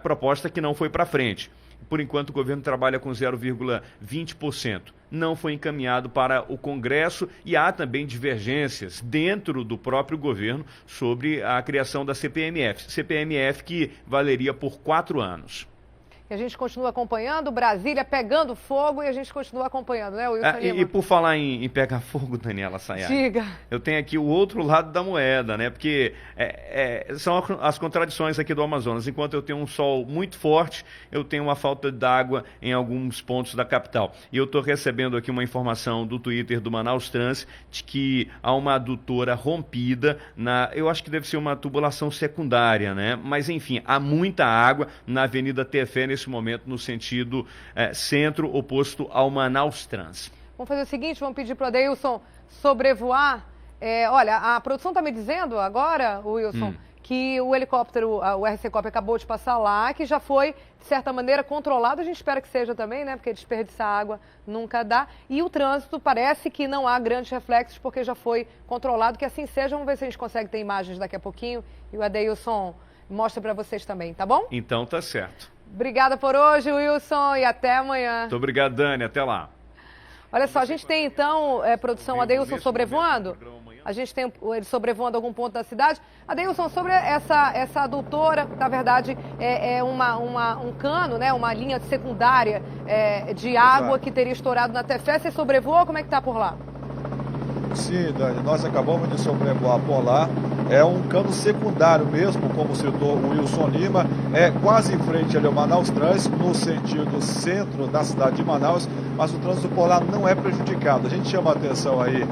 Proposta que não foi para frente. Por enquanto o governo trabalha com 0,20%. Não foi encaminhado para o Congresso e há também divergências dentro do próprio governo sobre a criação da CPMF. CPMF que valeria por 4 anos. E a gente continua acompanhando, Brasília pegando fogo e a gente continua acompanhando, né, Wilson Lima? E por falar em pegar fogo, Daniela Sayag, diga. Eu tenho aqui o outro lado da moeda, né? Porque são as contradições aqui do Amazonas. Enquanto eu tenho um sol muito forte, eu tenho uma falta d'água em alguns pontos da capital. E eu estou recebendo aqui uma informação do Twitter do Manaus Trans de que há uma adutora rompida eu acho que deve ser uma tubulação secundária, né? Mas enfim, há muita água na Avenida Tefé nesse momento no sentido centro, oposto ao Manaus Trans. Vamos fazer o seguinte, vamos pedir para o Adeilson sobrevoar. Olha, a produção está me dizendo agora, Wilson, que o helicóptero, o RC-COP acabou de passar lá, que já foi, de certa maneira, controlado. A gente espera que seja também, né? Porque desperdiçar água nunca dá. E o trânsito parece que não há grandes reflexos, porque já foi controlado. Que assim seja. Vamos ver se a gente consegue ter imagens daqui a pouquinho. E o Adeilson mostra para vocês também, tá bom? Então tá certo. Obrigada por hoje, Wilson, e até amanhã. Muito obrigado, Dani. Até lá. Olha só, a gente tem então, produção, Adeilson sobrevoando. A gente tem ele sobrevoando algum ponto da cidade. Adeilson, sobre essa adutora, na verdade, é um cano, né, uma linha secundária de água que teria estourado na Tefé. Você sobrevoou? Como é que está por lá? Sim, Dani, nós acabamos de sobrevoar por lá. é um cano secundário mesmo, como citou o Wilson Lima, é quase em frente ali ao Manaus Trans, no sentido centro da cidade de Manaus, mas o trânsito por lá não é prejudicado. A gente chama a atenção aí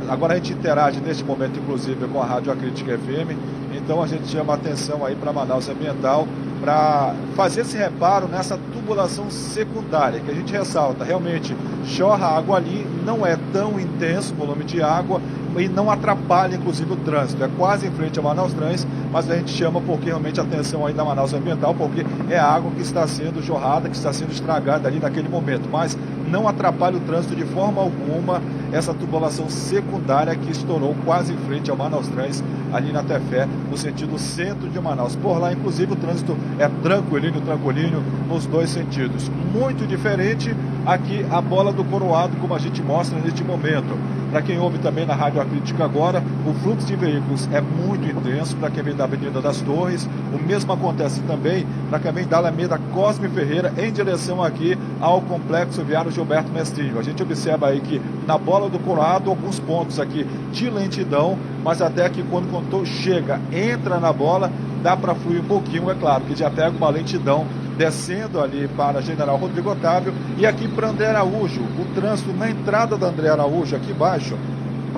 Agora a gente interage neste momento, inclusive, com a Rádio Acrítica FM, então a gente chama a atenção aí para Manaus Ambiental, para fazer esse reparo nessa tubulação secundária, que a gente ressalta, realmente chorra água ali, não é tão intenso o volume de água e não atrapalha, inclusive, o trânsito. É quase em frente a Manaus Trans, mas a gente chama porque realmente a atenção aí da Manaus Ambiental, porque é água que está sendo jorrada, que está sendo estragada ali naquele momento, mas não atrapalha o trânsito de forma alguma essa tubulação secundária que estourou quase em frente ao Manaus Trans, ali na Tefé, no sentido centro de Manaus. Por lá, inclusive, o trânsito é tranquilinho, nos dois sentidos. Muito diferente aqui a Bola do Coroado, como a gente mostra neste momento. Para quem ouve também na Rádio Acrítica agora, o fluxo de veículos é muito intenso para quem vem da Avenida das Torres. O mesmo acontece também para quem vem da Alameda Cosme Ferreira em direção aqui ao Complexo Viário Gilberto Mestrinho. A gente observa aí que na Bola do Coroado, alguns pontos aqui de lentidão, mas até que quando o condutor chega, entra na bola, dá para fluir um pouquinho, é claro, que já pega uma lentidão descendo ali para General Rodrigo Otávio e aqui para André Araújo. O trânsito na entrada da André Araújo, aqui embaixo,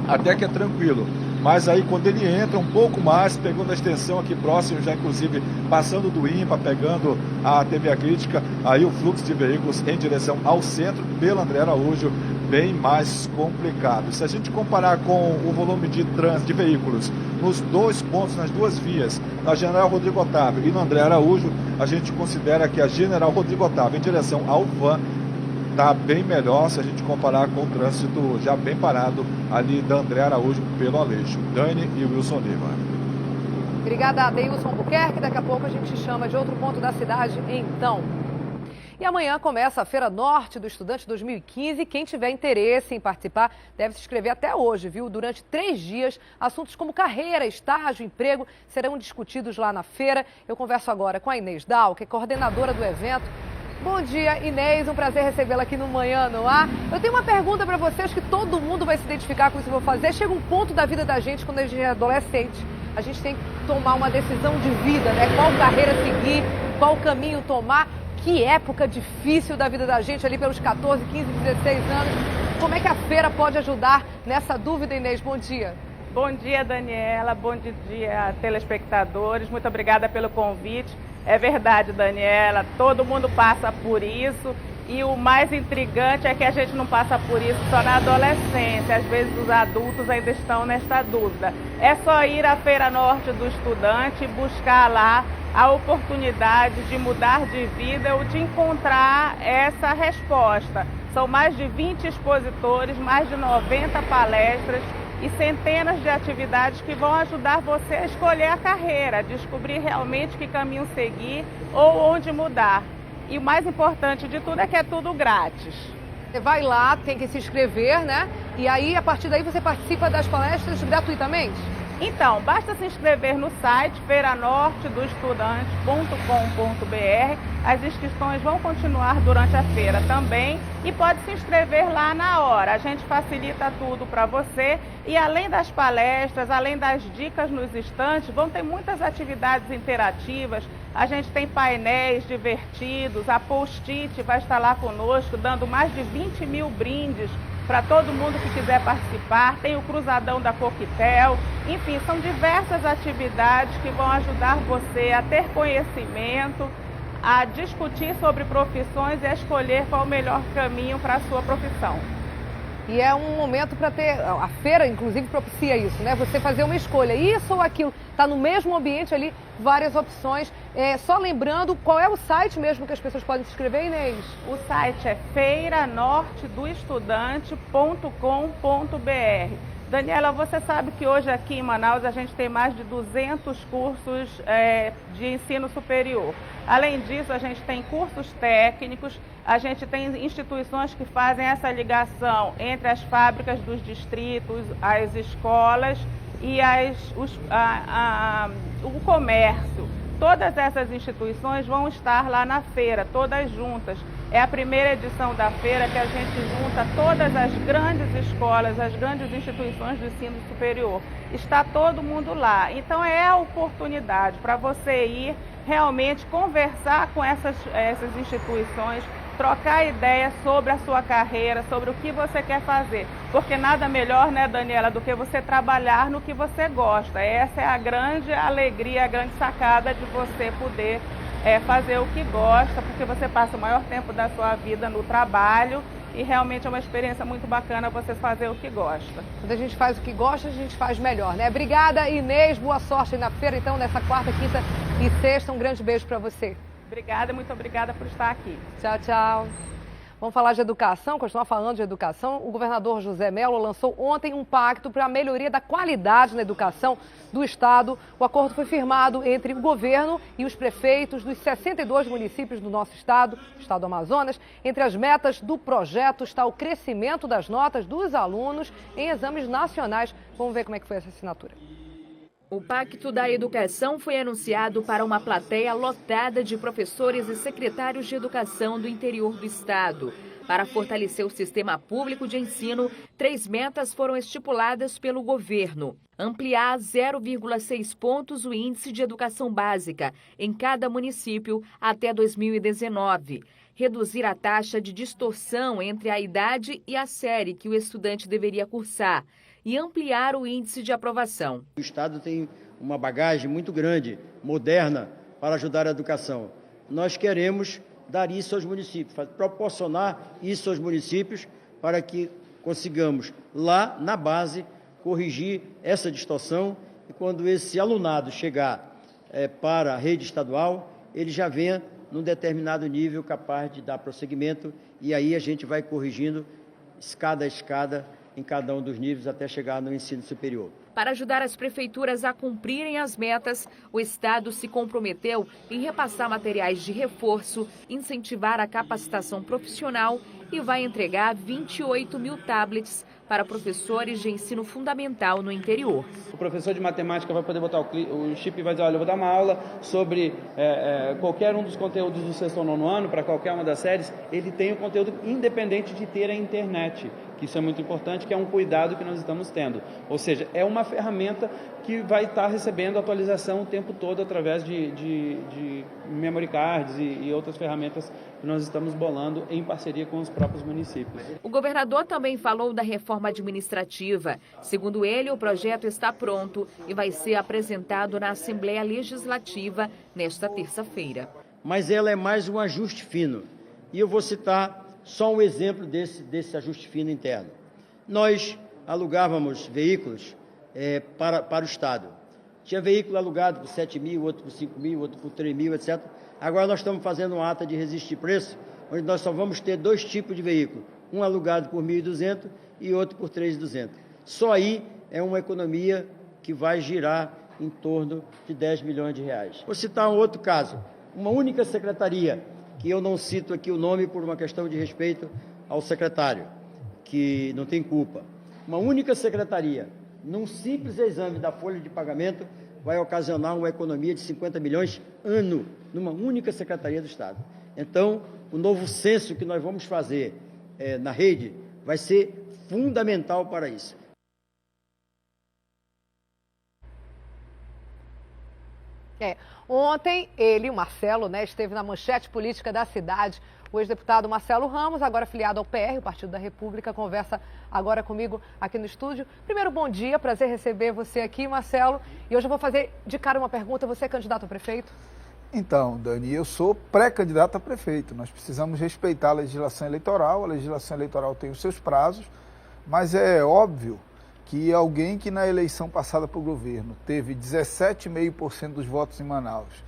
até que é tranquilo. Mas aí quando ele entra um pouco mais, pegando a extensão aqui próximo, já inclusive passando do IMPA, pegando a TV Acrítica, aí o fluxo de veículos em direção ao centro, pela André Araújo, bem mais complicado. Se a gente comparar com o volume de trânsito de veículos nos dois pontos, nas duas vias, na General Rodrigo Otávio e no André Araújo, a gente considera que a General Rodrigo Otávio em direção ao VAN está bem melhor se a gente comparar com o trânsito já bem parado ali da André Araújo pelo Aleixo. Dani e Wilson Lima. Obrigada, Deilson Buquerque. Daqui a pouco a gente chama de outro ponto da cidade, então. E amanhã começa a Feira Norte do Estudante 2015. Quem tiver interesse em participar deve se inscrever até hoje, viu? Durante 3 dias, assuntos como carreira, estágio, emprego serão discutidos lá na feira. Eu converso agora com a Inês Dal, que é coordenadora do evento. Bom dia, Inês. Um prazer recebê-la aqui no Manhã no Ar. Eu tenho uma pergunta para vocês que todo mundo vai se identificar com isso que eu vou fazer. Chega um ponto da vida da gente, quando a gente é adolescente, a gente tem que tomar uma decisão de vida, né? Qual carreira seguir, qual caminho tomar. Que época difícil da vida da gente ali pelos 14, 15, 16 anos. Como é que a feira pode ajudar nessa dúvida, Inês? Bom dia. Bom dia, Daniela. Bom dia, telespectadores. Muito obrigada pelo convite. É verdade, Daniela, todo mundo passa por isso. E o mais intrigante é que a gente não passa por isso só na adolescência. Às vezes os adultos ainda estão nesta dúvida. É só ir à Feira Norte do Estudante e buscar lá a oportunidade de mudar de vida ou de encontrar essa resposta. São mais de 20 expositores, mais de 90 palestras e centenas de atividades que vão ajudar você a escolher a carreira, a descobrir realmente que caminho seguir ou onde mudar. E o mais importante de tudo é que é tudo grátis. Você vai lá, tem que se inscrever, né? E aí, a partir daí, você participa das palestras gratuitamente? Então, basta se inscrever no site feiranortedoestudante.com.br. As inscrições vão continuar durante a feira também e pode se inscrever lá na hora. A gente facilita tudo para você e além das palestras, além das dicas nos estantes, vão ter muitas atividades interativas. A gente tem painéis divertidos, a Post-it vai estar lá conosco dando mais de 20 mil brindes para todo mundo que quiser participar. Tem o Cruzadão da Coquetel. Enfim, são diversas atividades que vão ajudar você a ter conhecimento, a discutir sobre profissões e a escolher qual o melhor caminho para a sua profissão. E é um momento para ter, a feira inclusive propicia isso, né? Você fazer uma escolha, isso ou aquilo, está no mesmo ambiente ali, várias opções. Só lembrando, qual é o site mesmo que as pessoas podem se inscrever, Inês? O site é feiranortedoestudante.com.br. Daniela, você sabe que hoje aqui em Manaus a gente tem mais de 200 cursos de ensino superior. Além disso, a gente tem cursos técnicos, a gente tem instituições que fazem essa ligação entre as fábricas dos distritos, as escolas e o comércio. Todas essas instituições vão estar lá na feira, todas juntas. É a primeira edição da feira que a gente junta todas as grandes escolas, as grandes instituições do ensino superior. Está todo mundo lá. Então é a oportunidade para você ir realmente conversar com essas instituições, trocar ideias sobre a sua carreira, sobre o que você quer fazer. Porque nada melhor, né, Daniela, do que você trabalhar no que você gosta. Essa é a grande alegria, a grande sacada de você poder fazer o que gosta, porque você passa o maior tempo da sua vida no trabalho e realmente é uma experiência muito bacana você fazer o que gosta. Quando a gente faz o que gosta, a gente faz melhor, né? Obrigada, Inês. Boa sorte na feira, então, nessa quarta, quinta e sexta. Um grande beijo para você. Obrigada, muito obrigada por estar aqui. Tchau, tchau. Vamos falar de educação, continuar falando de educação. O governador José Mello lançou ontem um pacto para a melhoria da qualidade na educação do Estado. O acordo foi firmado entre o governo e os prefeitos dos 62 municípios do nosso estado do Amazonas. Entre as metas do projeto está o crescimento das notas dos alunos em exames nacionais. Vamos ver como é que foi essa assinatura. O Pacto da Educação foi anunciado para uma plateia lotada de professores e secretários de educação do interior do estado. Para fortalecer o sistema público de ensino, 3 metas foram estipuladas pelo governo. Ampliar 0,6 pontos o índice de educação básica em cada município até 2019. Reduzir a taxa de distorção entre a idade e a série que o estudante deveria cursar. E ampliar o índice de aprovação. O Estado tem uma bagagem muito grande, moderna, para ajudar a educação. Nós queremos dar isso aos municípios, proporcionar isso aos municípios para que consigamos, lá na base, corrigir essa distorção e quando esse alunado chegar para a rede estadual, ele já venha num determinado nível capaz de dar prosseguimento e aí a gente vai corrigindo escada a escada em cada um dos níveis até chegar no ensino superior. Para ajudar as prefeituras a cumprirem as metas, o Estado se comprometeu em repassar materiais de reforço, incentivar a capacitação profissional e vai entregar 28 mil tablets para professores de ensino fundamental no interior. O professor de matemática vai poder botar o chip e vai dizer, olha, eu vou dar uma aula sobre qualquer um dos conteúdos do sexto ou nono ano, para qualquer uma das séries, ele tem o conteúdo independente de ter a internet, que isso é muito importante, que é um cuidado que nós estamos tendo. Ou seja, é uma ferramenta que vai estar recebendo atualização o tempo todo através de memory cards e outras ferramentas que nós estamos bolando em parceria com os próprios municípios. O governador também falou da reforma administrativa. Segundo ele, o projeto está pronto e vai ser apresentado na Assembleia Legislativa nesta terça-feira. Mas ela é mais um ajuste fino. E eu vou citar só um exemplo desse ajuste fino interno. Nós alugávamos veículos para o Estado. Tinha veículo alugado por 7 mil, outro por 5 mil, outro por 3 mil, etc. Agora nós estamos fazendo uma ata de resistir preço, onde nós só vamos ter 2 tipos de veículo. Um alugado por 1.200 e outro por 3.200. Só aí é uma economia que vai girar em torno de 10 milhões de reais. Vou citar um outro caso. Uma única secretaria, que eu não cito aqui o nome por uma questão de respeito ao secretário, que não tem culpa. Uma única secretaria, num simples exame da folha de pagamento, vai ocasionar uma economia de 50 milhões ano, numa única secretaria do Estado. Então, o novo censo que nós vamos fazer na rede vai ser fundamental para isso. Ontem, ele, o Marcelo, esteve na manchete política da cidade. O ex-deputado Marcelo Ramos, agora afiliado ao PR, o Partido da República, conversa agora comigo aqui no estúdio. Primeiro, bom dia, prazer receber você aqui, Marcelo. E hoje eu vou fazer de cara uma pergunta. Você é candidato a prefeito? Então, Dani, eu sou pré-candidato a prefeito. Nós precisamos respeitar a legislação eleitoral. A legislação eleitoral tem os seus prazos, mas é óbvio que alguém que na eleição passada para o governo teve 17,5% dos votos em Manaus,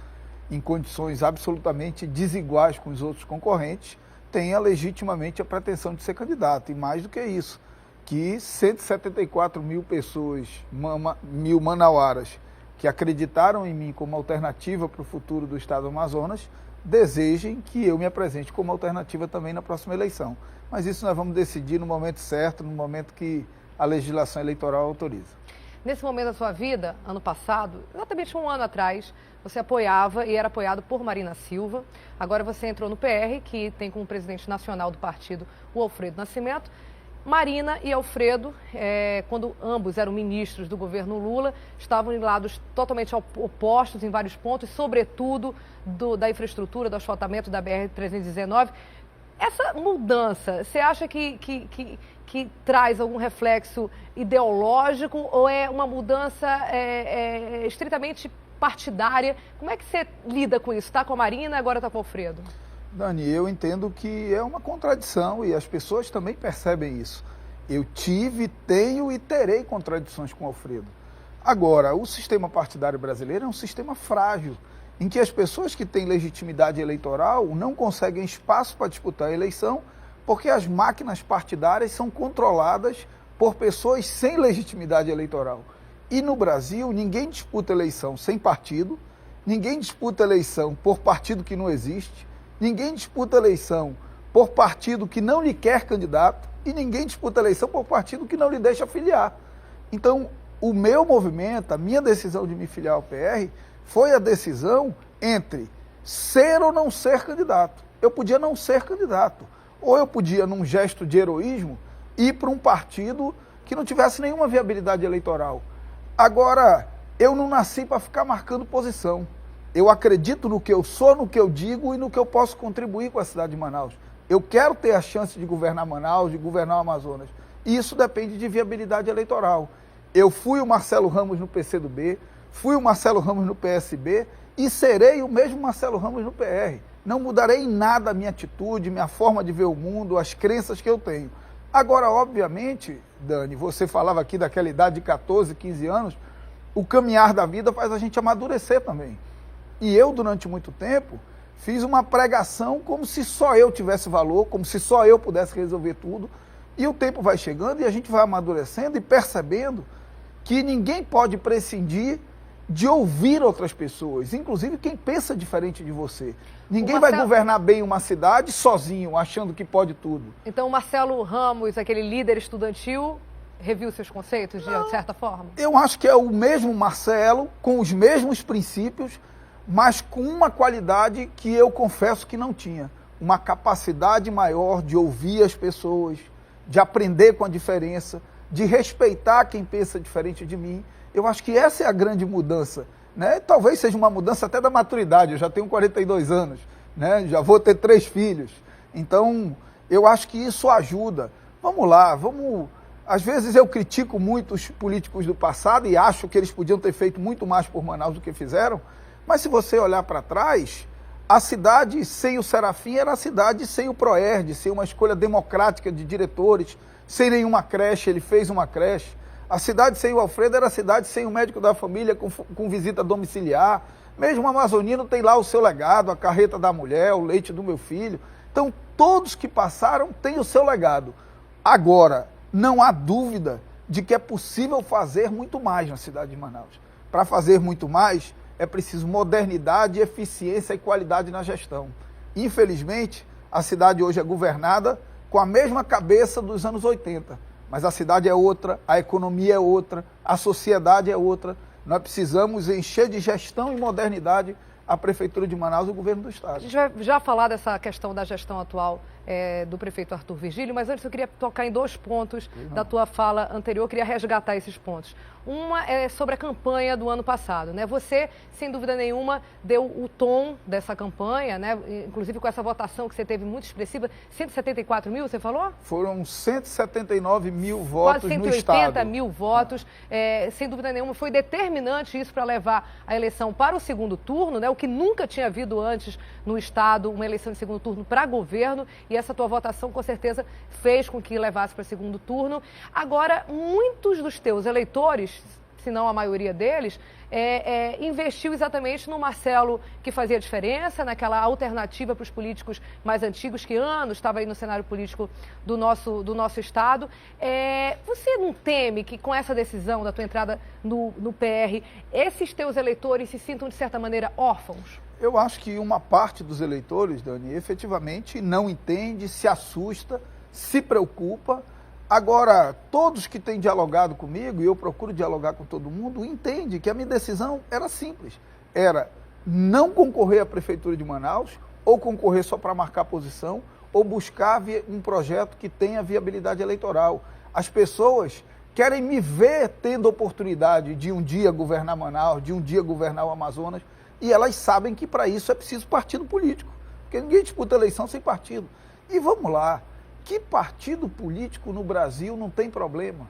em condições absolutamente desiguais com os outros concorrentes, tenha legitimamente a pretensão de ser candidato. E mais do que isso, que 174 mil pessoas, mil manauaras, que acreditaram em mim como alternativa para o futuro do Estado do Amazonas, desejem que eu me apresente como alternativa também na próxima eleição. Mas isso nós vamos decidir no momento certo, no momento que a legislação eleitoral autoriza. Nesse momento da sua vida, ano passado, exatamente um ano atrás, você apoiava e era apoiado por Marina Silva. Agora você entrou no PR, que tem como presidente nacional do partido o Alfredo Nascimento. Marina e Alfredo, quando ambos eram ministros do governo Lula, estavam em lados totalmente opostos em vários pontos, sobretudo da infraestrutura, do asfaltamento da BR-319. Essa mudança, você acha que traz algum reflexo ideológico ou é uma mudança estritamente partidária? Como é que você lida com isso? Está com a Marina, agora está com o Alfredo? Dani, eu entendo que é uma contradição e as pessoas também percebem isso. Eu tive, tenho e terei contradições com o Alfredo. Agora, o sistema partidário brasileiro é um sistema frágil, em que as pessoas que têm legitimidade eleitoral não conseguem espaço para disputar a eleição, porque as máquinas partidárias são controladas por pessoas sem legitimidade eleitoral. E no Brasil, ninguém disputa eleição sem partido, ninguém disputa eleição por partido que não existe, ninguém disputa eleição por partido que não lhe quer candidato e ninguém disputa eleição por partido que não lhe deixa filiar. Então, o meu movimento, a minha decisão de me filiar ao PR, foi a decisão entre ser ou não ser candidato. Eu podia não ser candidato, ou eu podia, num gesto de heroísmo, ir para um partido que não tivesse nenhuma viabilidade eleitoral. Agora, eu não nasci para ficar marcando posição. Eu acredito no que eu sou, no que eu digo e no que eu posso contribuir com a cidade de Manaus. Eu quero ter a chance de governar Manaus, de governar o Amazonas. E isso depende de viabilidade eleitoral. Eu fui o Marcelo Ramos no PCdoB, fui o Marcelo Ramos no PSB e serei o mesmo Marcelo Ramos no PR. Não mudarei em nada a minha atitude, minha forma de ver o mundo, as crenças que eu tenho. Agora, obviamente, Dani, você falava aqui daquela idade de 14, 15 anos, o caminhar da vida faz a gente amadurecer também. E eu, durante muito tempo, fiz uma pregação como se só eu tivesse valor, como se só eu pudesse resolver tudo. E o tempo vai chegando e a gente vai amadurecendo e percebendo que ninguém pode prescindir de ouvir outras pessoas, inclusive quem pensa diferente de você. Ninguém vai governar bem uma cidade sozinho, achando que pode tudo. Então o Marcelo Ramos, aquele líder estudantil, reviu seus conceitos de certa forma? Eu acho que é o mesmo Marcelo, com os mesmos princípios, mas com uma qualidade que eu confesso que não tinha. Uma capacidade maior de ouvir as pessoas, de aprender com a diferença, de respeitar quem pensa diferente de mim. Eu acho que essa é a grande mudança, né? Talvez seja uma mudança até da maturidade. Eu já tenho 42 anos, né? Já vou ter 3 filhos. Então, eu acho que isso ajuda. Vamos lá, vamos... Às vezes eu critico muito os políticos do passado e acho que eles podiam ter feito muito mais por Manaus do que fizeram, mas se você olhar para trás, a cidade sem o Serafim era a cidade sem o Proerd, sem uma escolha democrática de diretores, sem nenhuma creche, ele fez uma creche. A cidade sem o Alfredo era a cidade sem o médico da família, com visita domiciliar. Mesmo o amazonino tem lá o seu legado, a carreta da mulher, o leite do meu filho. Então, todos que passaram têm o seu legado. Agora, não há dúvida de que é possível fazer muito mais na cidade de Manaus. Para fazer muito mais, é preciso modernidade, eficiência e qualidade na gestão. Infelizmente, a cidade hoje é governada com a mesma cabeça dos anos 80. Mas a cidade é outra, a economia é outra, a sociedade é outra. Nós precisamos encher de gestão e modernidade a Prefeitura de Manaus e o Governo do Estado. A gente vai já falar dessa questão da gestão atual do prefeito Arthur Virgílio, mas antes eu queria tocar em 2 pontos da tua fala anterior, eu queria resgatar esses pontos. Uma é sobre a campanha do ano passado, né? Você, sem dúvida nenhuma, deu o tom dessa campanha, né? Inclusive com essa votação que você teve muito expressiva, 174 mil, você falou? Foram 179 mil votos no Estado. Quase 180 mil votos, sem dúvida nenhuma, foi determinante isso para levar a eleição para o segundo turno, né? O que nunca tinha havido antes no Estado, uma eleição de segundo turno para governo, e essa tua votação com certeza fez com que levasse para segundo turno. Agora, muitos dos teus eleitores, se não a maioria deles, investiu exatamente no Marcelo que fazia diferença, naquela alternativa para os políticos mais antigos, que anos estava aí no cenário político do nosso Estado. Você não teme que com essa decisão da tua entrada no PR, esses teus eleitores se sintam, de certa maneira, órfãos? Eu acho que uma parte dos eleitores, Dani, efetivamente não entende, se assusta, se preocupa, Agora, todos que têm dialogado comigo, e eu procuro dialogar com todo mundo, entendem que a minha decisão era simples. Era não concorrer à Prefeitura de Manaus, ou concorrer só para marcar posição, ou buscar um projeto que tenha viabilidade eleitoral. As pessoas querem me ver tendo oportunidade de um dia governar Manaus, de um dia governar o Amazonas, e elas sabem que para isso é preciso partido político, porque ninguém disputa eleição sem partido. E vamos lá, que partido político no Brasil não tem problema?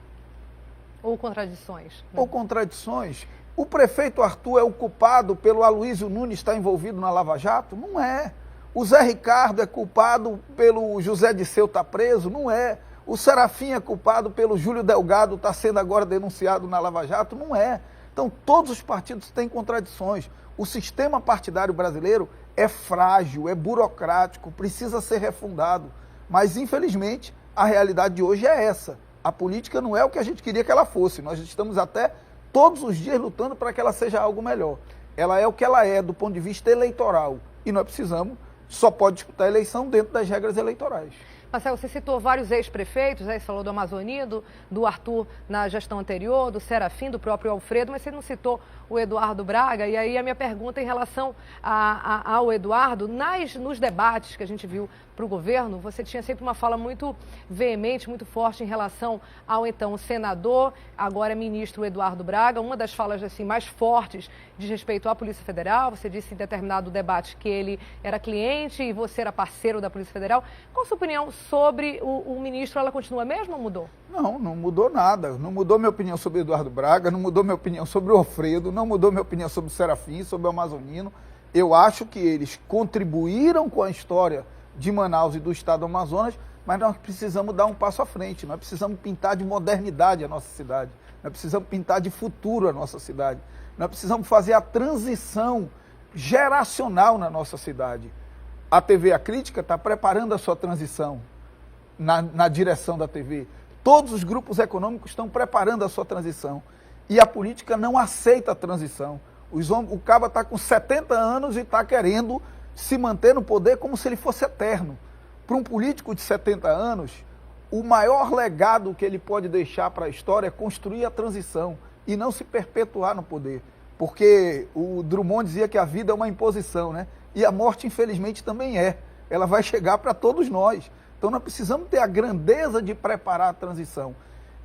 Ou contradições. Né? Ou contradições. O prefeito Arthur é o culpado pelo Aloysio Nunes estar envolvido na Lava Jato? Não é. O Zé Ricardo é culpado pelo José Disseu estar preso? Não é. O Serafim é culpado pelo Júlio Delgado estar sendo agora denunciado na Lava Jato? Não é. Então, todos os partidos têm contradições. O sistema partidário brasileiro é frágil, é burocrático, precisa ser refundado. Mas, infelizmente, a realidade de hoje é essa. A política não é o que a gente queria que ela fosse. Nós estamos até todos os dias lutando para que ela seja algo melhor. Ela é o que ela é do ponto de vista eleitoral. E nós precisamos, só pode disputar a eleição dentro das regras eleitorais. Marcelo, você citou vários ex-prefeitos, né? Você falou do Amazônia, do Arthur na gestão anterior, do Serafim, do próprio Alfredo, mas você não citou o Eduardo Braga. E aí a minha pergunta em relação ao Eduardo, nos debates que a gente viu para o governo, você tinha sempre uma fala muito veemente, muito forte em relação ao então senador, agora ministro Eduardo Braga. Uma das falas assim, mais fortes diz respeito à Polícia Federal. Você disse em determinado debate que ele era cliente e você era parceiro da Polícia Federal. Qual a sua opinião sobre o ministro? Ela continua mesmo ou mudou? Não mudou nada. Não mudou minha opinião sobre o Eduardo Braga, não mudou minha opinião sobre o Alfredo, não mudou minha opinião sobre o Serafim, sobre o Amazonino. Eu acho que eles contribuíram com a história de Manaus e do estado do Amazonas, mas nós precisamos dar um passo à frente, nós precisamos pintar de modernidade a nossa cidade, nós precisamos pintar de futuro a nossa cidade, nós precisamos fazer a transição geracional na nossa cidade. A TV A Crítica está preparando a sua transição na direção da TV. Todos os grupos econômicos estão preparando a sua transição. E a política não aceita a transição. O Caba está com 70 anos e está querendo se manter no poder como se ele fosse eterno. Para um político de 70 anos, o maior legado que ele pode deixar para a história é construir a transição e não se perpetuar no poder. Porque o Drummond dizia que a vida é uma imposição, né? E a morte, infelizmente, também é. Ela vai chegar para todos nós. Então, nós precisamos ter a grandeza de preparar a transição.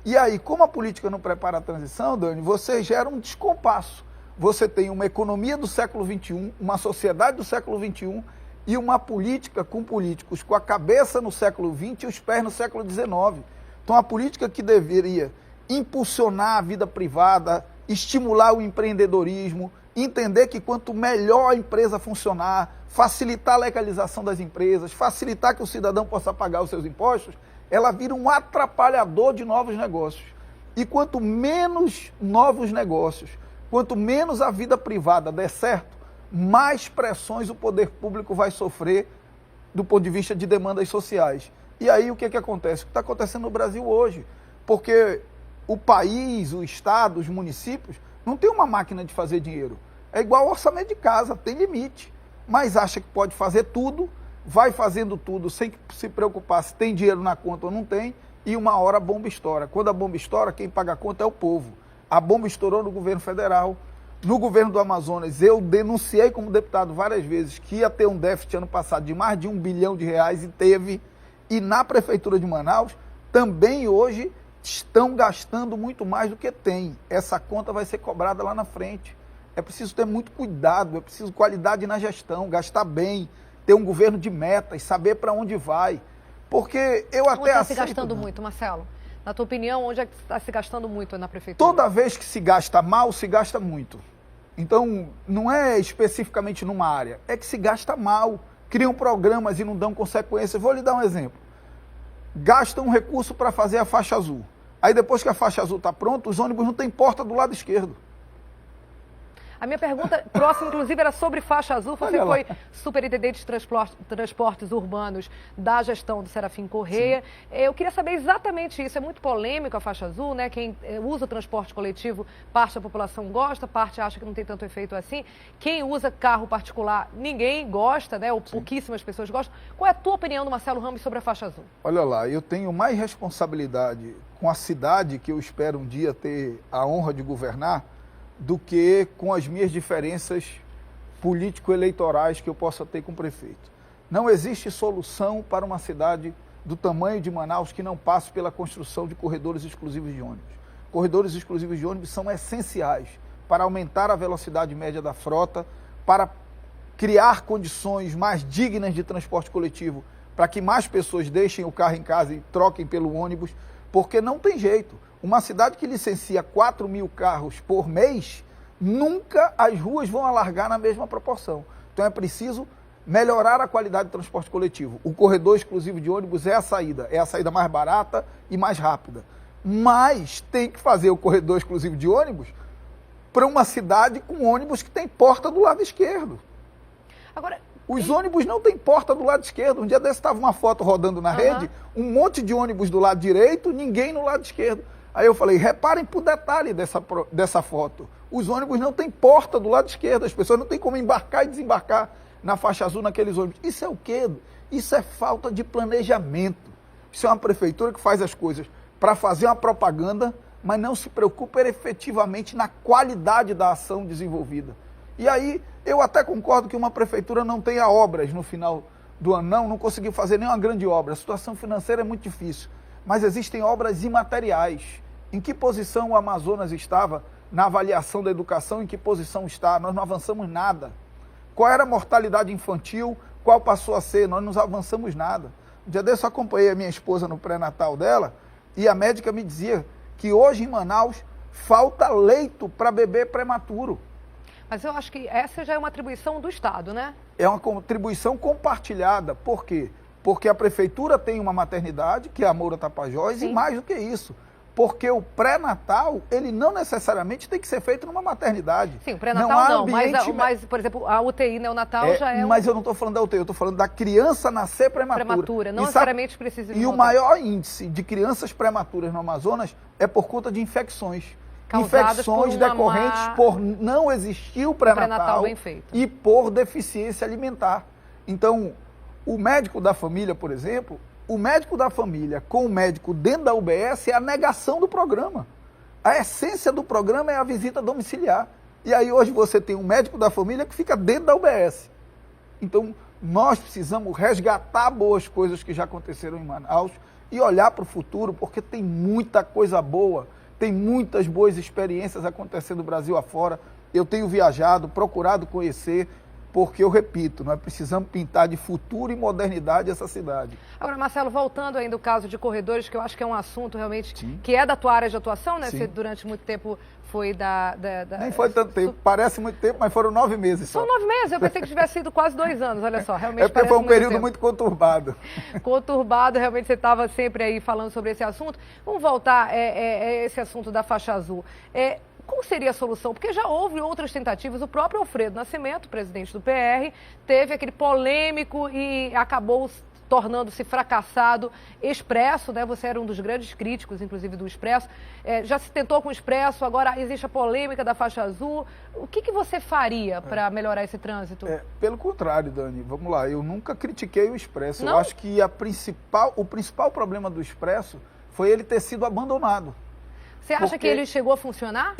E aí, como a política não prepara a transição, Dani, você gera um descompasso. Você tem uma economia do século XXI, uma sociedade do século XXI e uma política com políticos com a cabeça no século XX e os pés no século XIX. Então, a política que deveria impulsionar a vida privada, estimular o empreendedorismo, entender que quanto melhor a empresa funcionar, facilitar a legalização das empresas, facilitar que o cidadão possa pagar os seus impostos, ela vira um atrapalhador de novos negócios. E quanto menos novos negócios, quanto menos a vida privada der certo, mais pressões o poder público vai sofrer do ponto de vista de demandas sociais. E aí o que acontece? O que está acontecendo no Brasil hoje? Porque o país, o Estado, os municípios, não tem uma máquina de fazer dinheiro. É igual ao orçamento de casa, tem limite. Mas acha que pode fazer tudo, vai fazendo tudo sem se preocupar se tem dinheiro na conta ou não tem, e uma hora a bomba estoura. Quando a bomba estoura, quem paga a conta é o povo. A bomba estourou no governo federal. No governo do Amazonas, eu denunciei como deputado várias vezes que ia ter um déficit ano passado de mais de R$1 bilhão e teve. E na Prefeitura de Manaus, também hoje estão gastando muito mais do que tem. Essa conta vai ser cobrada lá na frente. É preciso ter muito cuidado, é preciso qualidade na gestão, gastar bem, ter um governo de metas, saber para onde vai. Porque eu até aceito... Onde está se gastando muito, Marcelo? Na tua opinião, onde é que está se gastando muito na prefeitura? Toda vez que se gasta mal, se gasta muito. Então, não é especificamente numa área, é que se gasta mal. Criam programas e não dão consequências. Vou lhe dar um exemplo. Gastam um recurso para fazer a faixa azul. Aí depois que a faixa azul está pronta, os ônibus não têm porta do lado esquerdo. A minha pergunta próxima, inclusive, era sobre faixa azul. Você foi superintendente de transportes urbanos da gestão do Serafim Correia. Eu queria saber exatamente isso. É muito polêmico a faixa azul, né? Quem usa o transporte coletivo, parte da população gosta, parte acha que não tem tanto efeito assim. Quem usa carro particular, ninguém gosta, né? Ou pouquíssimas pessoas gostam. Qual é a tua opinião, Marcelo Ramos, sobre a faixa azul? Olha lá, eu tenho mais responsabilidade com a cidade que eu espero um dia ter a honra de governar do que com as minhas diferenças político-eleitorais que eu possa ter com o prefeito. Não existe solução para uma cidade do tamanho de Manaus que não passe pela construção de corredores exclusivos de ônibus. Corredores exclusivos de ônibus são essenciais para aumentar a velocidade média da frota, para criar condições mais dignas de transporte coletivo, para que mais pessoas deixem o carro em casa e troquem pelo ônibus, porque não tem jeito. Uma cidade que licencia 4.000 carros por mês, nunca as ruas vão alargar na mesma proporção. Então é preciso melhorar a qualidade do transporte coletivo. O corredor exclusivo de ônibus é a saída mais barata e mais rápida. Mas tem que fazer o corredor exclusivo de ônibus para uma cidade com ônibus que tem porta do lado esquerdo. Agora, os ônibus não têm porta do lado esquerdo. Um dia desse estava uma foto rodando na rede, um monte de ônibus do lado direito, ninguém no lado esquerdo. Aí eu falei, reparem por detalhe dessa foto. Os ônibus não têm porta do lado esquerdo, as pessoas não têm como embarcar e desembarcar na faixa azul naqueles ônibus. Isso é o quê? Isso é falta de planejamento. Isso é uma prefeitura que faz as coisas para fazer uma propaganda, mas não se preocupa efetivamente na qualidade da ação desenvolvida. E aí, eu até concordo que uma prefeitura não tenha obras no final do ano, não conseguiu fazer nenhuma grande obra. A situação financeira é muito difícil, mas existem obras imateriais. Em que posição o Amazonas estava na avaliação da educação? Em que posição está? Nós não avançamos nada. Qual era a mortalidade infantil? Qual passou a ser? Nós não avançamos nada. Um dia desse eu acompanhei a minha esposa no pré-natal dela e a médica me dizia que hoje em Manaus falta leito para bebê prematuro. Mas eu acho que essa já é uma atribuição do Estado, né? É uma contribuição compartilhada. Por quê? Porque a prefeitura tem uma maternidade, que é a Moura Tapajós, e mais do que isso. Porque o pré-natal, ele não necessariamente tem que ser feito numa maternidade. Sim, o pré-natal não, mas, por exemplo, a UTI neonatal já é Mas eu não estou falando da UTI, eu estou falando da criança nascer prematura. Não necessariamente precisa de E o maior índice de crianças prematuras no Amazonas é por conta de infecções. Infecções decorrentes por não existir o pré-natal e por deficiência alimentar. Então, o médico da família, por exemplo, o médico da família com o médico dentro da UBS é a negação do programa. A essência do programa é a visita domiciliar. E aí hoje você tem um médico da família que fica dentro da UBS. Então, nós precisamos resgatar boas coisas que já aconteceram em Manaus e olhar para o futuro, porque tem muita coisa boa. Tem muitas boas experiências acontecendo no Brasil afora. Eu tenho viajado, procurado conhecer, porque eu repito, nós precisamos pintar de futuro e modernidade essa cidade. Agora, Marcelo, voltando ainda ao caso de corredores, que eu acho que é um assunto realmente que é da tua área de atuação, né? Sim. Você durante muito tempo foi Nem foi tanto tempo, parece muito tempo, mas foram 9 meses só. São 9 meses, eu pensei que tivesse sido quase 2 anos, olha só, realmente porque foi um período muito conturbado. Conturbado, realmente você estava sempre aí falando sobre esse assunto. Vamos voltar a esse assunto da faixa azul. Qual seria a solução? Porque já houve outras tentativas, o próprio Alfredo Nascimento, presidente do PR, teve aquele polêmico e acabou tornando-se fracassado Expresso, né? Você era um dos grandes críticos, inclusive, do Expresso. Já se tentou com o Expresso, agora existe a polêmica da faixa azul. O que você faria para melhorar esse trânsito? Pelo contrário, Dani, vamos lá, eu nunca critiquei o Expresso. Não? Eu acho que o principal problema do Expresso foi ele ter sido abandonado. Você acha que ele chegou a funcionar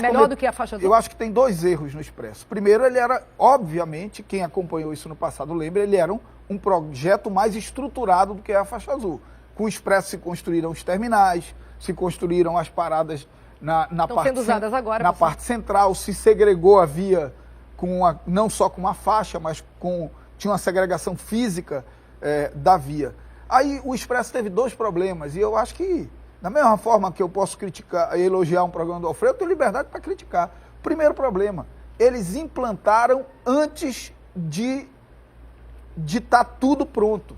melhor do que a faixa azul? Eu acho que tem 2 erros no Expresso. Primeiro, ele era, obviamente, quem acompanhou isso no passado lembra, ele era um projeto mais estruturado do que a faixa azul. Com o Expresso se construíram os terminais, se construíram as paradas na parte central, se segregou a via não só com uma faixa, mas tinha uma segregação física da via. Aí o Expresso teve 2 problemas e eu acho que da mesma forma que eu posso criticar e elogiar um programa do Alfredo, eu tenho liberdade para criticar. Primeiro problema, eles implantaram antes de estar tudo pronto.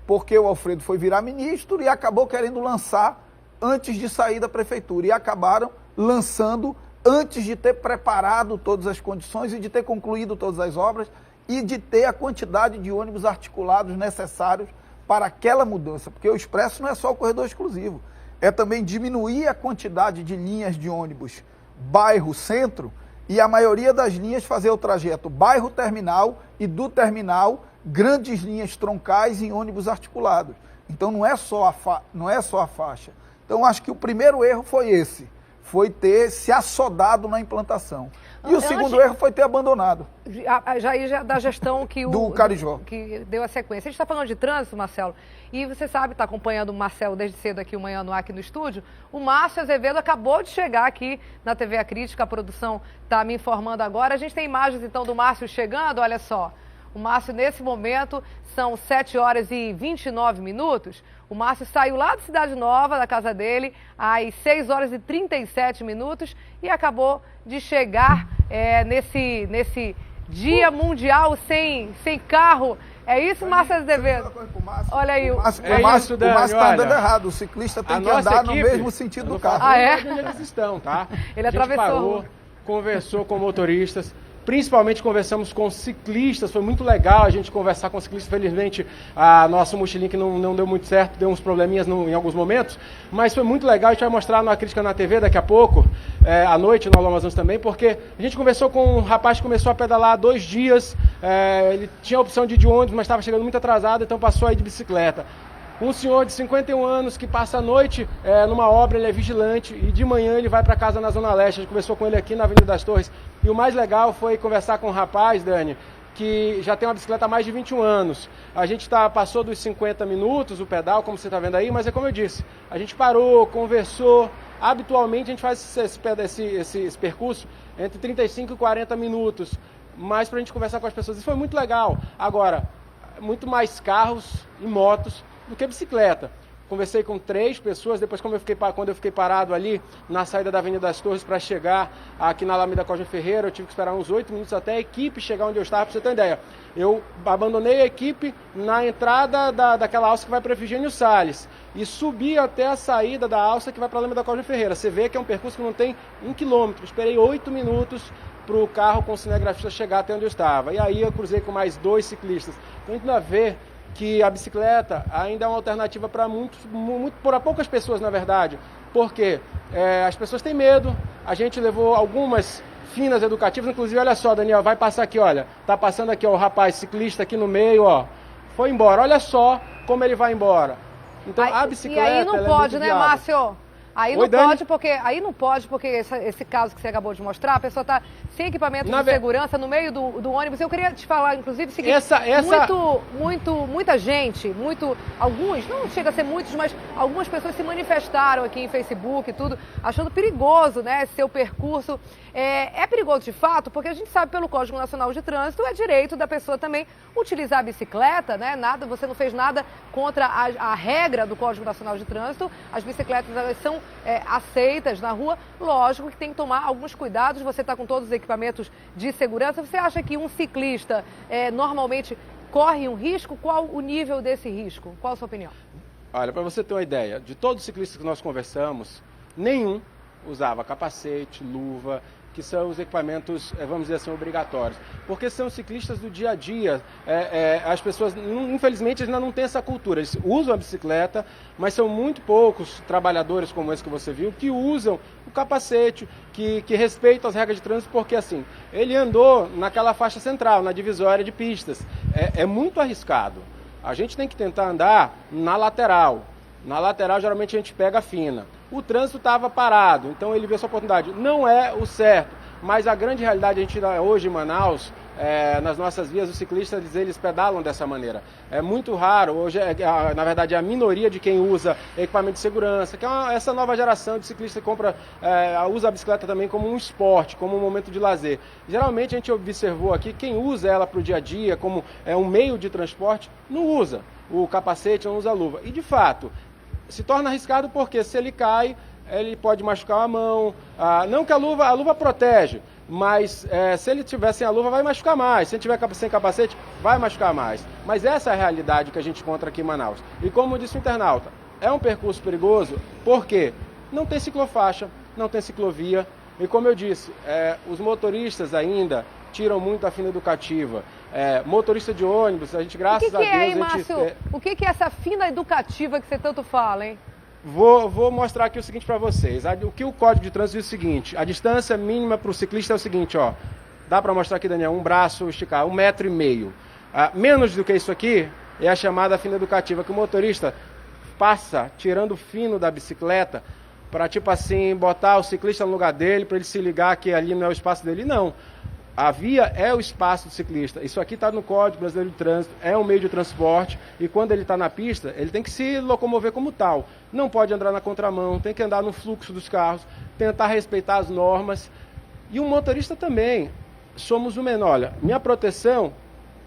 Porque o Alfredo foi virar ministro e acabou querendo lançar antes de sair da prefeitura. E acabaram lançando antes de ter preparado todas as condições e de ter concluído todas as obras e de ter a quantidade de ônibus articulados necessários para aquela mudança, porque o expresso não é só o corredor exclusivo, é também diminuir a quantidade de linhas de ônibus bairro-centro e a maioria das linhas fazer o trajeto bairro-terminal e do terminal grandes linhas troncais em ônibus articulados. Então não é só a faixa. Então acho que o primeiro erro foi esse, foi ter se assodado na implantação. E o segundo erro foi ter abandonado. Já da gestão que do Carijó. Que deu a sequência. A gente está falando de trânsito, Marcelo, e você sabe, está acompanhando o Marcelo desde cedo aqui, o Manhã no Ar, aqui no estúdio. O Márcio Azevedo acabou de chegar aqui na TV A Crítica, a produção está me informando agora. A gente tem imagens, então, do Márcio chegando, olha só. O Márcio, nesse momento, são 7 horas e 29 minutos. O Márcio saiu lá da Cidade Nova, da casa dele, às 6 horas e 37 minutos e acabou de chegar nesse Dia Mundial sem carro. É isso, Márcio Azevedo? Olha aí. O Márcio está andando errado. O ciclista tem que andar no mesmo sentido do carro. Ah, é? Eles estão, tá? Ele atravessou. Parou, conversou com motoristas. Principalmente conversamos com ciclistas, foi muito legal a gente conversar com ciclistas. Felizmente a nossa Mochilink não deu muito certo, deu uns probleminhas em alguns momentos, mas foi muito legal. A gente vai mostrar na Crítica na TV daqui a pouco, à noite, no Alô Amazonas também, porque a gente conversou com um rapaz que começou a pedalar há 2 dias, ele tinha a opção de ir de ônibus, mas estava chegando muito atrasado, então passou aí de bicicleta. Um senhor de 51 anos que passa a noite numa obra, ele é vigilante e de manhã ele vai para casa na Zona Leste. A gente conversou com ele aqui na Avenida das Torres. E o mais legal foi conversar com um rapaz, Dani, que já tem uma bicicleta há mais de 21 anos. A gente passou dos 50 minutos o pedal, como você está vendo aí, mas é como eu disse, a gente parou, conversou. Habitualmente a gente faz esse percurso entre 35 e 40 minutos, mas para a gente conversar com as pessoas. Isso foi muito legal. Agora, muito mais carros e motos do que bicicleta. Conversei com 3 pessoas, depois quando eu fiquei parado ali na saída da Avenida das Torres para chegar aqui na Alameda Cosme Ferreira, eu tive que esperar uns 8 minutos até a equipe chegar onde eu estava, para você ter ideia. Eu abandonei a equipe na entrada daquela alça que vai para Efigênio Salles e subi até a saída da alça que vai para a Alameda Cosme Ferreira. Você vê que é um percurso que não tem 1 quilômetro. Esperei 8 minutos para o carro com o cinegrafista chegar até onde eu estava. E aí eu cruzei com mais 2 ciclistas. Então a gente vai ver que a bicicleta ainda é uma alternativa para para poucas pessoas, na verdade, porque as pessoas têm medo. A gente levou algumas finas educativas, inclusive, olha só, Daniel, vai passar aqui, olha, tá passando aqui, ó, o rapaz ciclista aqui no meio, ó, foi embora, olha só como ele vai embora. Então, a bicicleta... E aí não pode, né, Márcio? Aí não pode, porque esse caso que você acabou de mostrar, a pessoa está sem equipamento de segurança no meio do ônibus. Eu queria te falar, inclusive, o seguinte, muita gente, alguns, não chega a ser muitos, mas algumas pessoas se manifestaram aqui em Facebook e tudo, achando perigoso, né, seu percurso. É perigoso de fato, porque a gente sabe pelo Código Nacional de Trânsito, é direito da pessoa também utilizar a bicicleta, né? Você não fez nada contra a regra do Código Nacional de Trânsito. As bicicletas, elas são aceitas na rua. Lógico que tem que tomar alguns cuidados. Você está com todos os equipamentos de segurança. Você acha que um ciclista normalmente corre um risco? Qual o nível desse risco? Qual a sua opinião? Olha, para você ter uma ideia, de todos os ciclistas que nós conversamos, nenhum usava capacete, luva, que são os equipamentos, vamos dizer assim, obrigatórios. Porque são ciclistas do dia a dia. As pessoas, infelizmente, ainda não têm essa cultura. Eles usam a bicicleta, mas são muito poucos trabalhadores como esse que você viu, que usam o capacete, que respeitam as regras de trânsito, porque assim, ele andou naquela faixa central, na divisória de pistas. É muito arriscado. A gente tem que tentar andar na lateral. Na lateral, geralmente, a gente pega a fina. O trânsito estava parado, então ele viu essa oportunidade. Não é o certo, mas a grande realidade, a gente hoje em Manaus, nas nossas vias, os ciclistas, eles pedalam dessa maneira. É muito raro, hoje, na verdade, é a minoria de quem usa equipamento de segurança, que é essa nova geração de ciclistas que usa a bicicleta também como um esporte, como um momento de lazer. Geralmente, a gente observou aqui, quem usa ela para o dia a dia, como um meio de transporte, não usa o capacete, não usa a luva. E, de fato, se torna arriscado porque se ele cai, ele pode machucar a mão. Não que a luva protege, mas se ele tiver sem a luva vai machucar mais. Se ele tiver sem capacete, vai machucar mais. Mas essa é a realidade que a gente encontra aqui em Manaus. E como disse o internauta, é um percurso perigoso porque não tem ciclofaixa, não tem ciclovia. E como eu disse, os motoristas ainda tiram muito a fina educativa. Motorista de ônibus, a gente, graças a Deus... Hein, Márcio? O que é essa fina educativa que você tanto fala, hein? Vou mostrar aqui o seguinte para vocês. O que o Código de Trânsito diz é o seguinte: a distância mínima para o ciclista é o seguinte, ó. Dá para mostrar aqui, Daniel, um braço esticar, 1,5 m. Menos do que isso aqui é a chamada fina educativa, que o motorista passa tirando o fino da bicicleta para, tipo assim, botar o ciclista no lugar dele, para ele se ligar que ali não é o espaço dele. Não. A via é o espaço do ciclista. Isso aqui está no Código Brasileiro de Trânsito, é um meio de transporte, e quando ele está na pista, ele tem que se locomover como tal. Não pode andar na contramão, tem que andar no fluxo dos carros, tentar respeitar as normas. E o motorista também. Somos o menor. Olha, minha proteção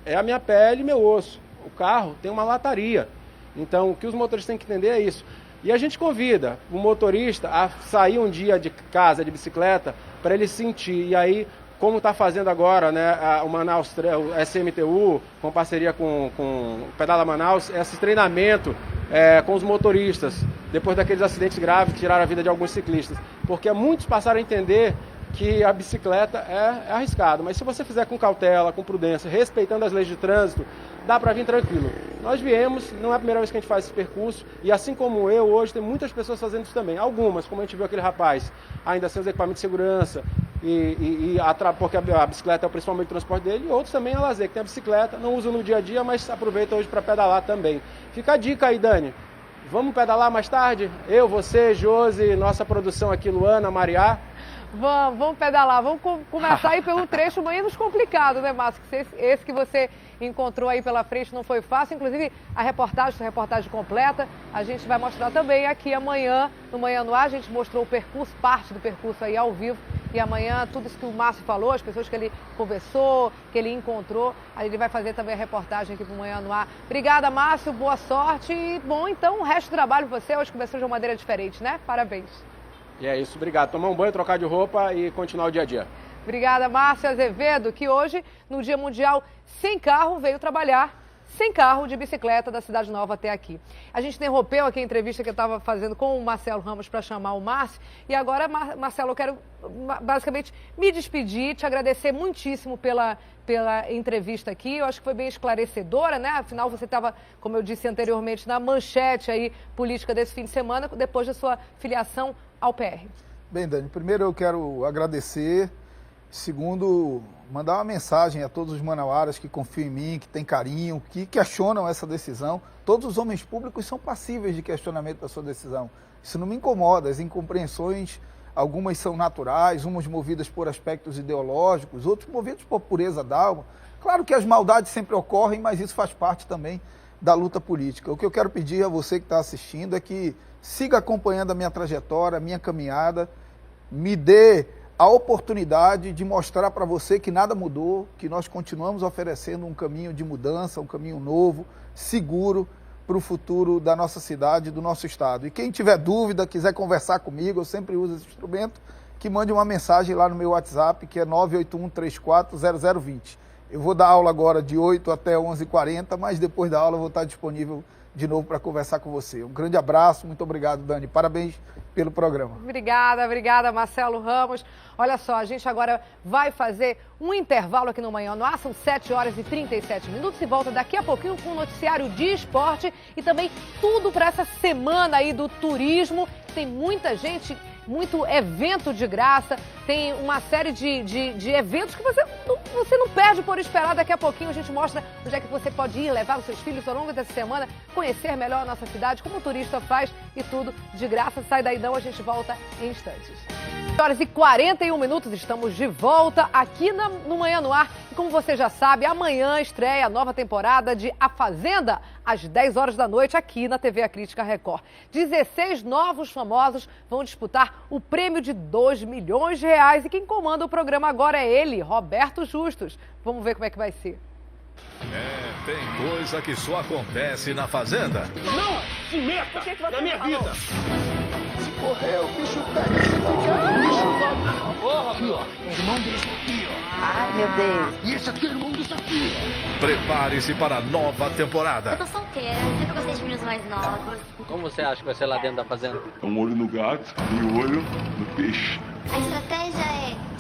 é a minha pele e meu osso. O carro tem uma lataria. Então, o que os motoristas têm que entender é isso. E a gente convida o motorista a sair um dia de casa de bicicleta para ele sentir. E aí, como está fazendo agora, né, o Manaus, o SMTU, com parceria com o Pedala Manaus, esse treinamento com os motoristas, depois daqueles acidentes graves que tiraram a vida de alguns ciclistas. Porque muitos passaram a entender que a bicicleta é arriscado, mas se você fizer com cautela, com prudência, respeitando as leis de trânsito, dá para vir tranquilo. Nós viemos, não é a primeira vez que a gente faz esse percurso, e assim como eu, hoje tem muitas pessoas fazendo isso também. Algumas, como a gente viu aquele rapaz, ainda sem os equipamentos de segurança, porque a bicicleta é o principal meio de transporte dele, e outros também é lazer, que tem a bicicleta, não usam no dia a dia, mas aproveitam hoje para pedalar também. Fica a dica aí, Dani. Vamos pedalar mais tarde? Eu, você, Josi, nossa produção aqui, Luana, Mariá. Vamos pedalar, vamos começar aí pelo trecho menos complicado, né, Márcio? Esse que você encontrou aí pela frente não foi fácil, inclusive a reportagem completa, a gente vai mostrar também aqui amanhã, no Manhã no Ar, a gente mostrou o percurso, parte do percurso aí ao vivo, e amanhã tudo isso que o Márcio falou, as pessoas que ele conversou, que ele encontrou, aí ele vai fazer também a reportagem aqui pro Manhã no Ar. Obrigada, Márcio, boa sorte e, bom, então o resto do trabalho você hoje começou de uma maneira diferente, né? Parabéns. E é isso, obrigado. Tomar um banho, trocar de roupa e continuar o dia a dia. Obrigada, Márcio Azevedo, que hoje, no Dia Mundial Sem Carro, veio trabalhar sem carro de bicicleta da Cidade Nova até aqui. A gente interrompeu aqui a entrevista que eu estava fazendo com o Marcelo Ramos para chamar o Márcio. E agora, Marcelo, eu quero basicamente me despedir, te agradecer muitíssimo pela entrevista aqui. Eu acho que foi bem esclarecedora, né? Afinal, você estava, como eu disse anteriormente, na manchete aí política desse fim de semana, depois da sua filiação ao PR. Bem, Dani, primeiro eu quero agradecer. Segundo, mandar uma mensagem a todos os manauaras que confiam em mim, que têm carinho, que questionam essa decisão. Todos os homens públicos são passíveis de questionamento da sua decisão. Isso não me incomoda. As incompreensões, algumas são naturais, umas movidas por aspectos ideológicos, outros movidos por pureza d'alma. Claro que as maldades sempre ocorrem, mas isso faz parte também da luta política. O que eu quero pedir a você que está assistindo é que siga acompanhando a minha trajetória, a minha caminhada, me dê a oportunidade de mostrar para você que nada mudou, que nós continuamos oferecendo um caminho de mudança, um caminho novo, seguro para o futuro da nossa cidade, do nosso estado. E quem tiver dúvida, quiser conversar comigo, eu sempre uso esse instrumento, que mande uma mensagem lá no meu WhatsApp, que é 981340020. Eu vou dar aula agora de 8 até 11h40, mas depois da aula eu vou estar disponível de novo para conversar com você. Um grande abraço, muito obrigado, Dani. Parabéns pelo programa. Obrigada, Marcelo Ramos. Olha só, a gente agora vai fazer um intervalo aqui no Manhã no Ar, são 7h37 e volta daqui a pouquinho com o noticiário de esporte e também tudo para essa semana aí do turismo. Tem muita gente, muito evento de graça, tem uma série de eventos que você não perde por esperar. Daqui a pouquinho a gente mostra onde é que você pode ir, levar os seus filhos ao longo dessa semana, conhecer melhor a nossa cidade, como o turista faz e tudo de graça. Sai daí não, a gente volta em instantes. 7h41, estamos de volta aqui no Manhã no Ar. E como você já sabe, amanhã estreia a nova temporada de A Fazenda, às 10 horas da noite, aqui na TV A Crítica Record. 16 novos famosos vão disputar o prêmio de R$2 milhões. E quem comanda o programa agora é ele, Roberto Justus. Vamos ver como é que vai ser. Tem coisa que só acontece na Fazenda. Não se meta na minha vida. Se correr, o bicho pega. Aqui, ó. O irmão desse aqui, ó. Ai, meu Deus. E esse aqui é o irmão desse aqui, ó. Prepare-se para a nova temporada. Eu tô solteira, sempre gostei de meninos mais novos. Como você acha que vai ser lá dentro da Fazenda? Um olho no gato e o olho no peixe. A estratégia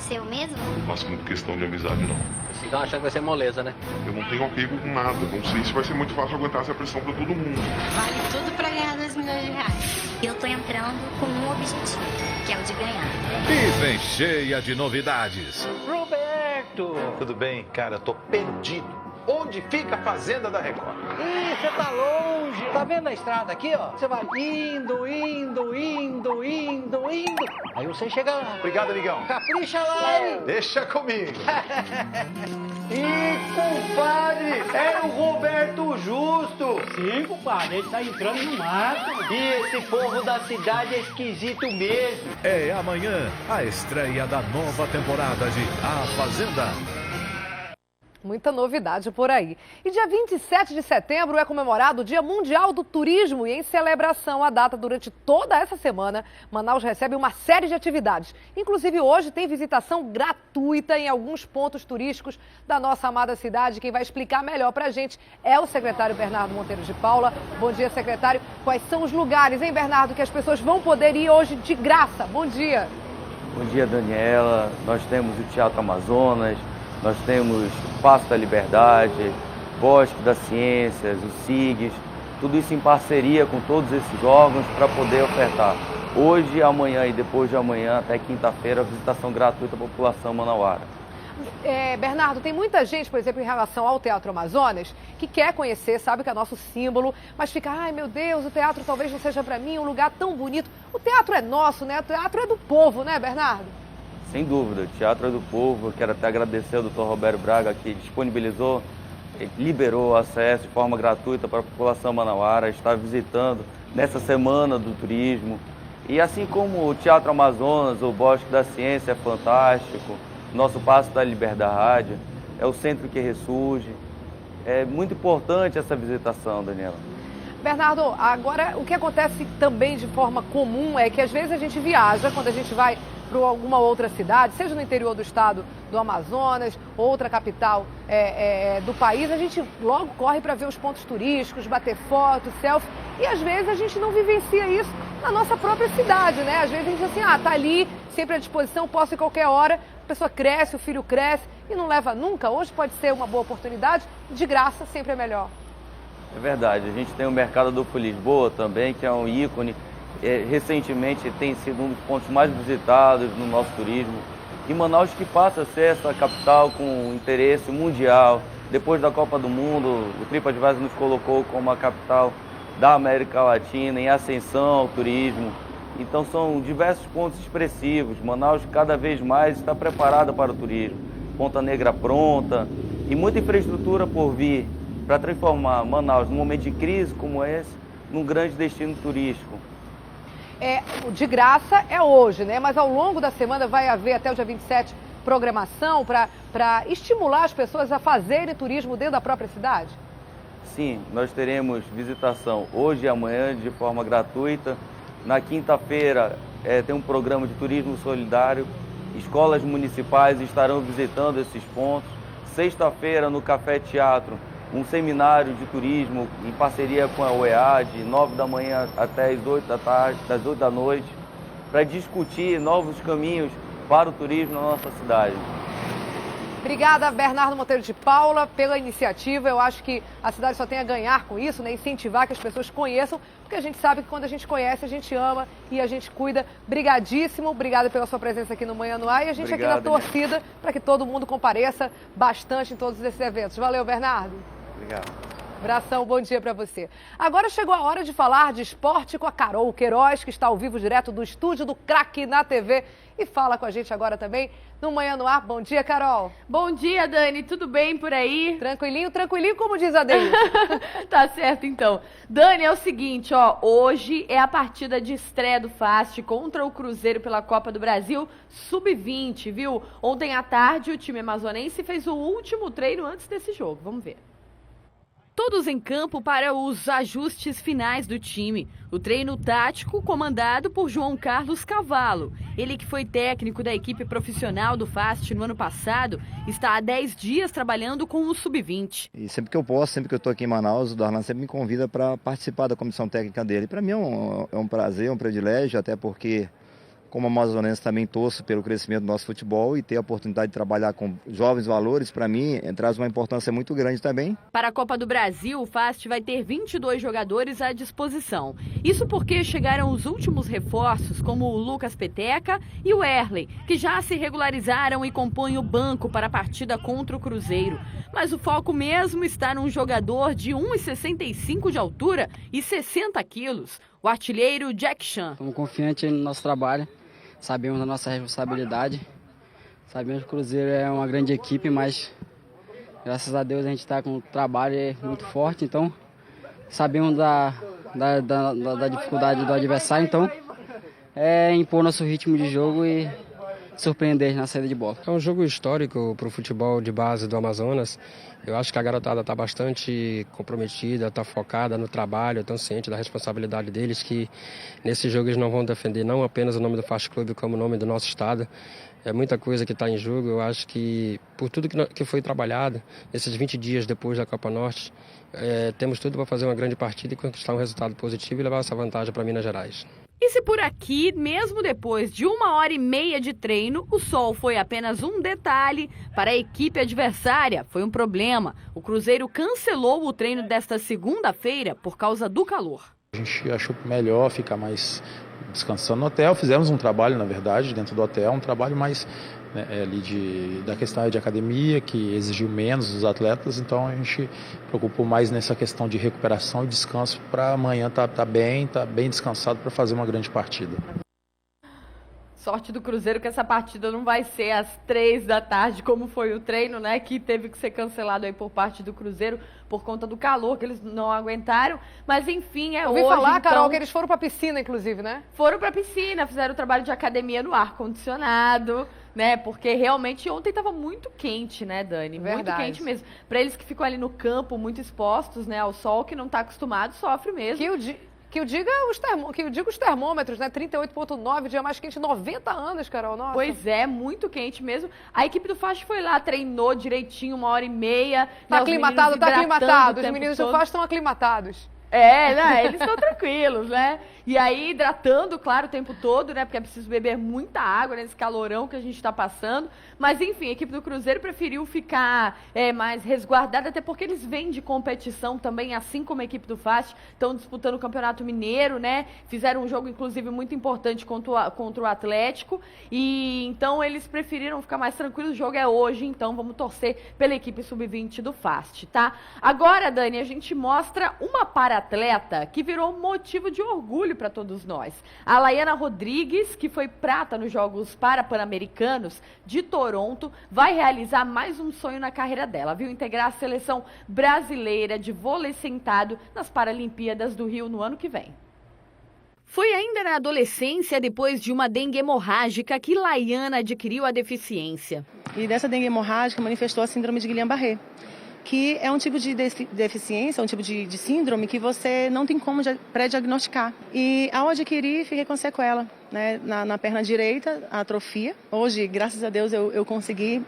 aconteceu mesmo? Não faço muito questão de amizade, não. Vocês estão achando que vai ser moleza, né? Eu não tenho apego com nada. Não sei se vai ser muito fácil aguentar essa pressão pra todo mundo. Vale tudo pra ganhar 2 milhões de reais. Eu tô entrando com um objetivo, que é o de ganhar. E vem cheia de novidades. Roberto! Tudo bem? Cara, eu tô perdido. Onde fica a Fazenda da Record? Ih, você tá longe. Tá vendo a estrada aqui, ó? Você vai indo. Aí você chega lá. Obrigado, amigão. Capricha lá, hein? Deixa comigo. Ih, compadre, é o Roberto Justo. Sim, compadre, ele tá entrando no mato. E esse povo da cidade é esquisito mesmo. É amanhã a estreia da nova temporada de A Fazenda. Muita novidade por aí. E dia 27 de setembro é comemorado o Dia Mundial do Turismo e em celebração à data durante toda essa semana, Manaus recebe uma série de atividades. Inclusive hoje tem visitação gratuita em alguns pontos turísticos da nossa amada cidade. Quem vai explicar melhor pra gente é o secretário Bernardo Monteiro de Paula. Bom dia, secretário. Quais são os lugares, hein, Bernardo, que as pessoas vão poder ir hoje de graça? Bom dia. Bom dia, Daniela. Nós temos o Teatro Amazonas, nós temos Paço da Liberdade, Bosque das Ciências, o SIGS, tudo isso em parceria com todos esses órgãos para poder ofertar hoje, amanhã e depois de amanhã, até quinta-feira, visitação gratuita à população manauara. Bernardo, tem muita gente, por exemplo, em relação ao Teatro Amazonas, que quer conhecer, sabe que é nosso símbolo, mas fica, ai meu Deus, o teatro talvez não seja para mim um lugar tão bonito. O teatro é nosso, né? O teatro é do povo, né, Bernardo? Sem dúvida, o Teatro é do Povo. Eu quero até agradecer ao Dr. Roberto Braga, que disponibilizou, liberou o acesso de forma gratuita para a população manauara, está visitando nessa semana do turismo. E assim como o Teatro Amazonas, o Bosque da Ciência é fantástico, nosso Paço da Liberdade, é o centro que ressurge. É muito importante essa visitação, Daniela. Bernardo, agora o que acontece também de forma comum é que às vezes a gente viaja, quando a gente vai para alguma outra cidade, seja no interior do estado do Amazonas, outra capital do país, a gente logo corre para ver os pontos turísticos, bater foto, selfie, e às vezes a gente não vivencia isso na nossa própria cidade, né? Às vezes a gente diz assim, tá ali, sempre à disposição, posso ir qualquer hora, a pessoa cresce, o filho cresce e não leva nunca. Hoje pode ser uma boa oportunidade, de graça sempre é melhor. É verdade, a gente tem o Mercado do Lisboa também, que é um ícone. Recentemente tem sido um dos pontos mais visitados no nosso turismo. E Manaus que passa a ser essa capital com interesse mundial. Depois da Copa do Mundo, o TripAdvisor nos colocou como a capital da América Latina em ascensão ao turismo. Então são diversos pontos expressivos. Manaus cada vez mais está preparada para o turismo. Ponta Negra pronta e muita infraestrutura por vir para transformar Manaus, num momento de crise como esse, num grande destino turístico. De graça é hoje, né? Mas ao longo da semana vai haver até o dia 27 programação para estimular as pessoas a fazerem turismo dentro da própria cidade? Sim, nós teremos visitação hoje e amanhã de forma gratuita. Na quinta-feira tem um programa de turismo solidário. Escolas municipais estarão visitando esses pontos. Sexta-feira, no Café Teatro, um seminário de turismo em parceria com a UEA, de 9 da manhã até as 8 da tarde, das 8 da noite, para discutir novos caminhos para o turismo na nossa cidade. Obrigada, Bernardo Monteiro de Paula, pela iniciativa. Eu acho que a cidade só tem a ganhar com isso, né? Incentivar que as pessoas conheçam, porque a gente sabe que quando a gente conhece, a gente ama e a gente cuida. Brigadíssimo, obrigada pela sua presença aqui no Manhã no Ar e a gente aqui na torcida para que todo mundo compareça bastante em todos esses eventos. Valeu, Bernardo. Obrigado. Abração, bom dia para você. Agora chegou a hora de falar de esporte com a Carol Queiroz, que está ao vivo direto do estúdio do Craque na TV e fala com a gente agora também no Manhã no Ar. Bom dia, Carol. Bom dia, Dani. Tudo bem por aí? Tranquilinho, tranquilinho, como diz a Deise. Tá certo, então. Dani, é o seguinte, hoje é a partida de estreia do Fast contra o Cruzeiro pela Copa do Brasil Sub-20, viu? Ontem à tarde o time amazonense fez o último treino antes desse jogo. Vamos ver. Todos em campo para os ajustes finais do time. O treino tático comandado por João Carlos Cavalo. Ele que foi técnico da equipe profissional do Fast no ano passado, está há 10 dias trabalhando com o Sub-20. E sempre que eu posso, sempre que eu estou aqui em Manaus, o Darlan sempre me convida para participar da comissão técnica dele. Para mim é um prazer, um privilégio, até porque como amazonense também torço pelo crescimento do nosso futebol e ter a oportunidade de trabalhar com jovens valores, para mim, traz uma importância muito grande também. Para a Copa do Brasil, o FAST vai ter 22 jogadores à disposição. Isso porque chegaram os últimos reforços, como o Lucas Peteca e o Erley, que já se regularizaram e compõem o banco para a partida contra o Cruzeiro. Mas o foco mesmo está num jogador de 1,65 de altura e 60 quilos, o artilheiro Jack Chan. Estamos confiantes no nosso trabalho, sabemos da nossa responsabilidade, sabemos que o Cruzeiro é uma grande equipe, mas graças a Deus a gente está com um trabalho muito forte, então sabemos da dificuldade do adversário, então é impor nosso ritmo de jogo e surpreender na saída de bola. É um jogo histórico para o futebol de base do Amazonas. Eu acho que a garotada está bastante comprometida, está focada no trabalho, estão cientes da responsabilidade deles, que nesse jogo eles não vão defender não apenas o nome do Fast Club, como o nome do nosso estado. É muita coisa que está em jogo. Eu acho que por tudo que foi trabalhado nesses 20 dias depois da Copa Norte, temos tudo para fazer uma grande partida e conquistar um resultado positivo e levar essa vantagem para Minas Gerais. E se por aqui, mesmo depois de 1h30 de treino, o sol foi apenas um detalhe, para a equipe adversária foi um problema. O Cruzeiro cancelou o treino desta segunda-feira por causa do calor. A gente achou melhor ficar mais descansando no hotel. Fizemos um trabalho, na verdade, dentro do hotel, um trabalho mais ali da questão de academia, que exigiu menos dos atletas, então a gente preocupou mais nessa questão de recuperação e descanso para amanhã tá bem descansado para fazer uma grande partida. Sorte do Cruzeiro que essa partida não vai ser às 3 da tarde, como foi o treino, né? Que teve que ser cancelado aí por parte do Cruzeiro por conta do calor, que eles não aguentaram. Mas enfim, Ouvi hoje, falar, então, Carol, que eles foram pra piscina, inclusive, né? Foram pra piscina, fizeram o trabalho de academia no ar-condicionado, né? Porque realmente ontem estava muito quente, né, Dani? Verdade. Muito quente mesmo. Para eles que ficam ali no campo, muito expostos, né, ao sol, que não tá acostumado, sofre mesmo. Que eu diga os termômetros, né? 38,9, dia mais quente, 90 anos, Carol. Nossa. Pois é, muito quente mesmo. A equipe do FAST foi lá, treinou direitinho, 1h30. Tá aclimatado, tá aclimatado. Os meninos do FAST estão aclimatados. Eles estão tranquilos, né? E aí, hidratando, claro, o tempo todo, né? Porque é preciso beber muita água nesse calorão que a gente está passando. Mas, enfim, a equipe do Cruzeiro preferiu ficar mais resguardada, até porque eles vêm de competição também, assim como a equipe do FAST. Estão disputando o Campeonato Mineiro, né? Fizeram um jogo, inclusive, muito importante contra o Atlético. E, então, eles preferiram ficar mais tranquilos. O jogo é hoje, então vamos torcer pela equipe sub-20 do FAST, tá? Agora, Dani, a gente mostra uma para-atleta que virou motivo de orgulho para todos nós. A Laiana Rodrigues, que foi prata nos Jogos Pan-Americanos de Toronto, vai realizar mais um sonho na carreira dela, viu? Integrar a seleção brasileira de vôlei sentado nas Paralimpíadas do Rio no ano que vem. Foi ainda na adolescência, depois de uma dengue hemorrágica, que Laiana adquiriu a deficiência. E dessa dengue hemorrágica manifestou a síndrome de Guillain-Barré, que é um tipo de deficiência, um tipo de síndrome que você não tem como pré-diagnosticar. E ao adquirir, fiquei com sequela, né, na perna direita, a atrofia. Hoje, graças a Deus, eu consegui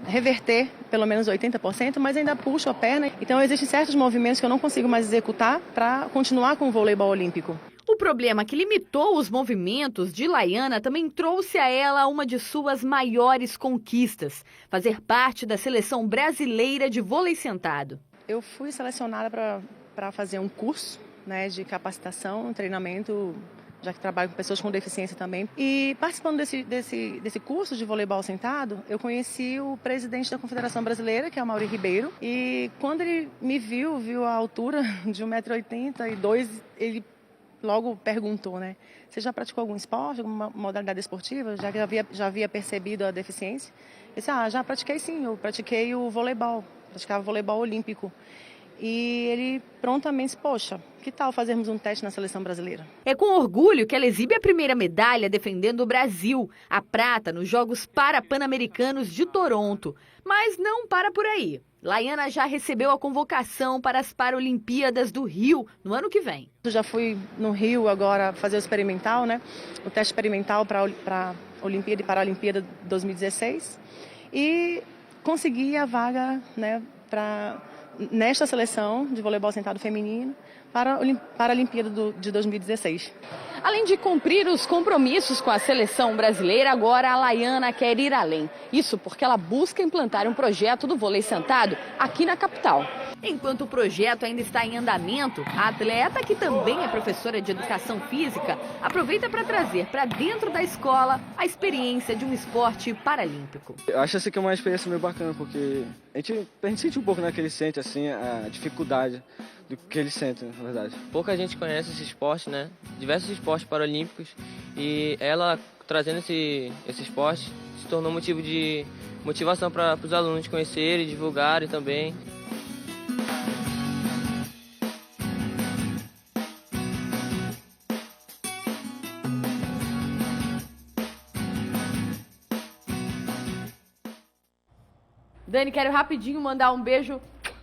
reverter pelo menos 80%, mas ainda puxo a perna. Então, existem certos movimentos que eu não consigo mais executar para continuar com o voleibol olímpico. O problema que limitou os movimentos de Laiana também trouxe a ela uma de suas maiores conquistas: fazer parte da seleção brasileira de vôlei sentado. Eu fui selecionada para fazer um curso, né, de capacitação, treinamento, já que trabalho com pessoas com deficiência também. E participando desse curso de voleibol sentado, eu conheci o presidente da Confederação Brasileira, que é o Mauri Ribeiro. E quando ele me viu a altura de 1,82 m, ele logo perguntou, né? Você já praticou algum esporte, alguma modalidade esportiva? Já havia percebido a deficiência? Eu disse, já pratiquei sim, eu pratiquei o voleibol, praticava voleibol olímpico. E ele prontamente disse, poxa, que tal fazermos um teste na seleção brasileira? É com orgulho que ela exibe a primeira medalha defendendo o Brasil, a prata nos Jogos Pan-Americanos de Toronto. Mas não para por aí. Laiana já recebeu a convocação para as Paralimpíadas do Rio no ano que vem. Eu já fui no Rio agora fazer o experimental, né? O teste experimental para a Olimpíada e Paralimpíada 2016. E consegui a vaga, né, nesta seleção de voleibol sentado feminino para a Olimpíada de 2016. Além de cumprir os compromissos com a seleção brasileira, agora a Laiana quer ir além. Isso porque ela busca implantar um projeto do vôlei sentado aqui na capital. Enquanto o projeto ainda está em andamento, a atleta, que também é professora de educação física, aproveita para trazer para dentro da escola a experiência de um esporte paralímpico. Eu acho essa aqui uma experiência meio bacana, porque a gente sente um pouco, né, que ele sente assim, a dificuldade do que ele sente, na verdade. Pouca gente conhece esse esporte, né? Diversos esportes paralímpicos, e ela trazendo esse esporte se tornou motivo de motivação para os alunos conhecerem, divulgarem também. Dani, quero rapidinho mandar um beijo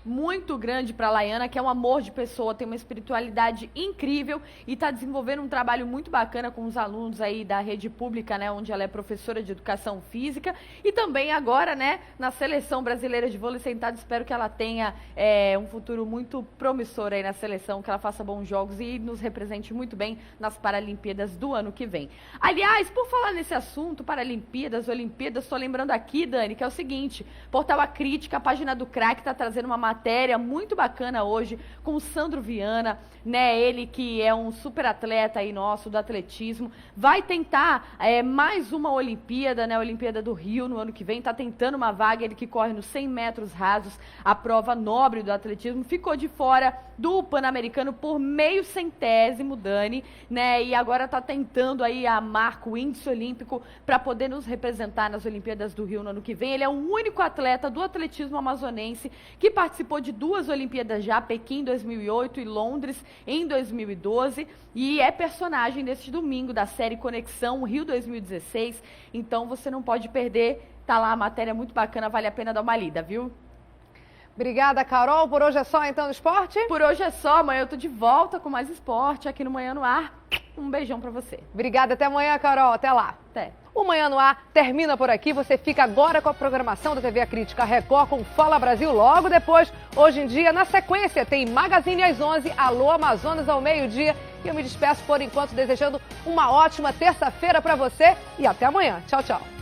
muito grande para a Laiana, que é um amor de pessoa, tem uma espiritualidade incrível e está desenvolvendo um trabalho muito bacana com os alunos aí da rede pública, né, onde ela é professora de educação física, e também agora, né, na seleção brasileira de vôlei sentado. Espero que ela tenha um futuro muito promissor aí na seleção, que ela faça bons jogos e nos represente muito bem nas Paralimpíadas do ano que vem. Aliás, por falar nesse assunto, Paralimpíadas, Olimpíadas, estou lembrando aqui, Dani, que é o seguinte: Portal A Crítica, a página do Crack, está trazendo uma matéria muito bacana hoje com o Sandro Viana, né? Ele que é um super atleta aí nosso do atletismo, vai tentar mais uma Olimpíada, né? A Olimpíada do Rio no ano que vem, tá tentando uma vaga, ele que corre nos 100 metros rasos, a prova nobre do atletismo, ficou de fora do Pan-Americano por meio centésimo, Dani, né? E agora tá tentando aí a marca, o índice olímpico, para poder nos representar nas Olimpíadas do Rio no ano que vem. Ele é o único atleta do atletismo amazonense que participou de 2 Olimpíadas já, Pequim em 2008 e Londres em 2012, e é personagem deste domingo da série Conexão Rio 2016, então você não pode perder, tá lá a matéria muito bacana, vale a pena dar uma lida, viu? Obrigada, Carol. Por hoje é só, então, no esporte? Por hoje é só. Amanhã eu tô de volta com mais esporte aqui no Manhã no Ar. Um beijão pra você. Obrigada. Até amanhã, Carol. Até lá. Até. O Manhã no Ar termina por aqui. Você fica agora com a programação da TV A Crítica Record com Fala Brasil logo depois. Hoje em dia, na sequência, tem Magazine às 11, Alô Amazonas ao meio-dia. E eu me despeço por enquanto desejando uma ótima terça-feira pra você e até amanhã. Tchau, tchau.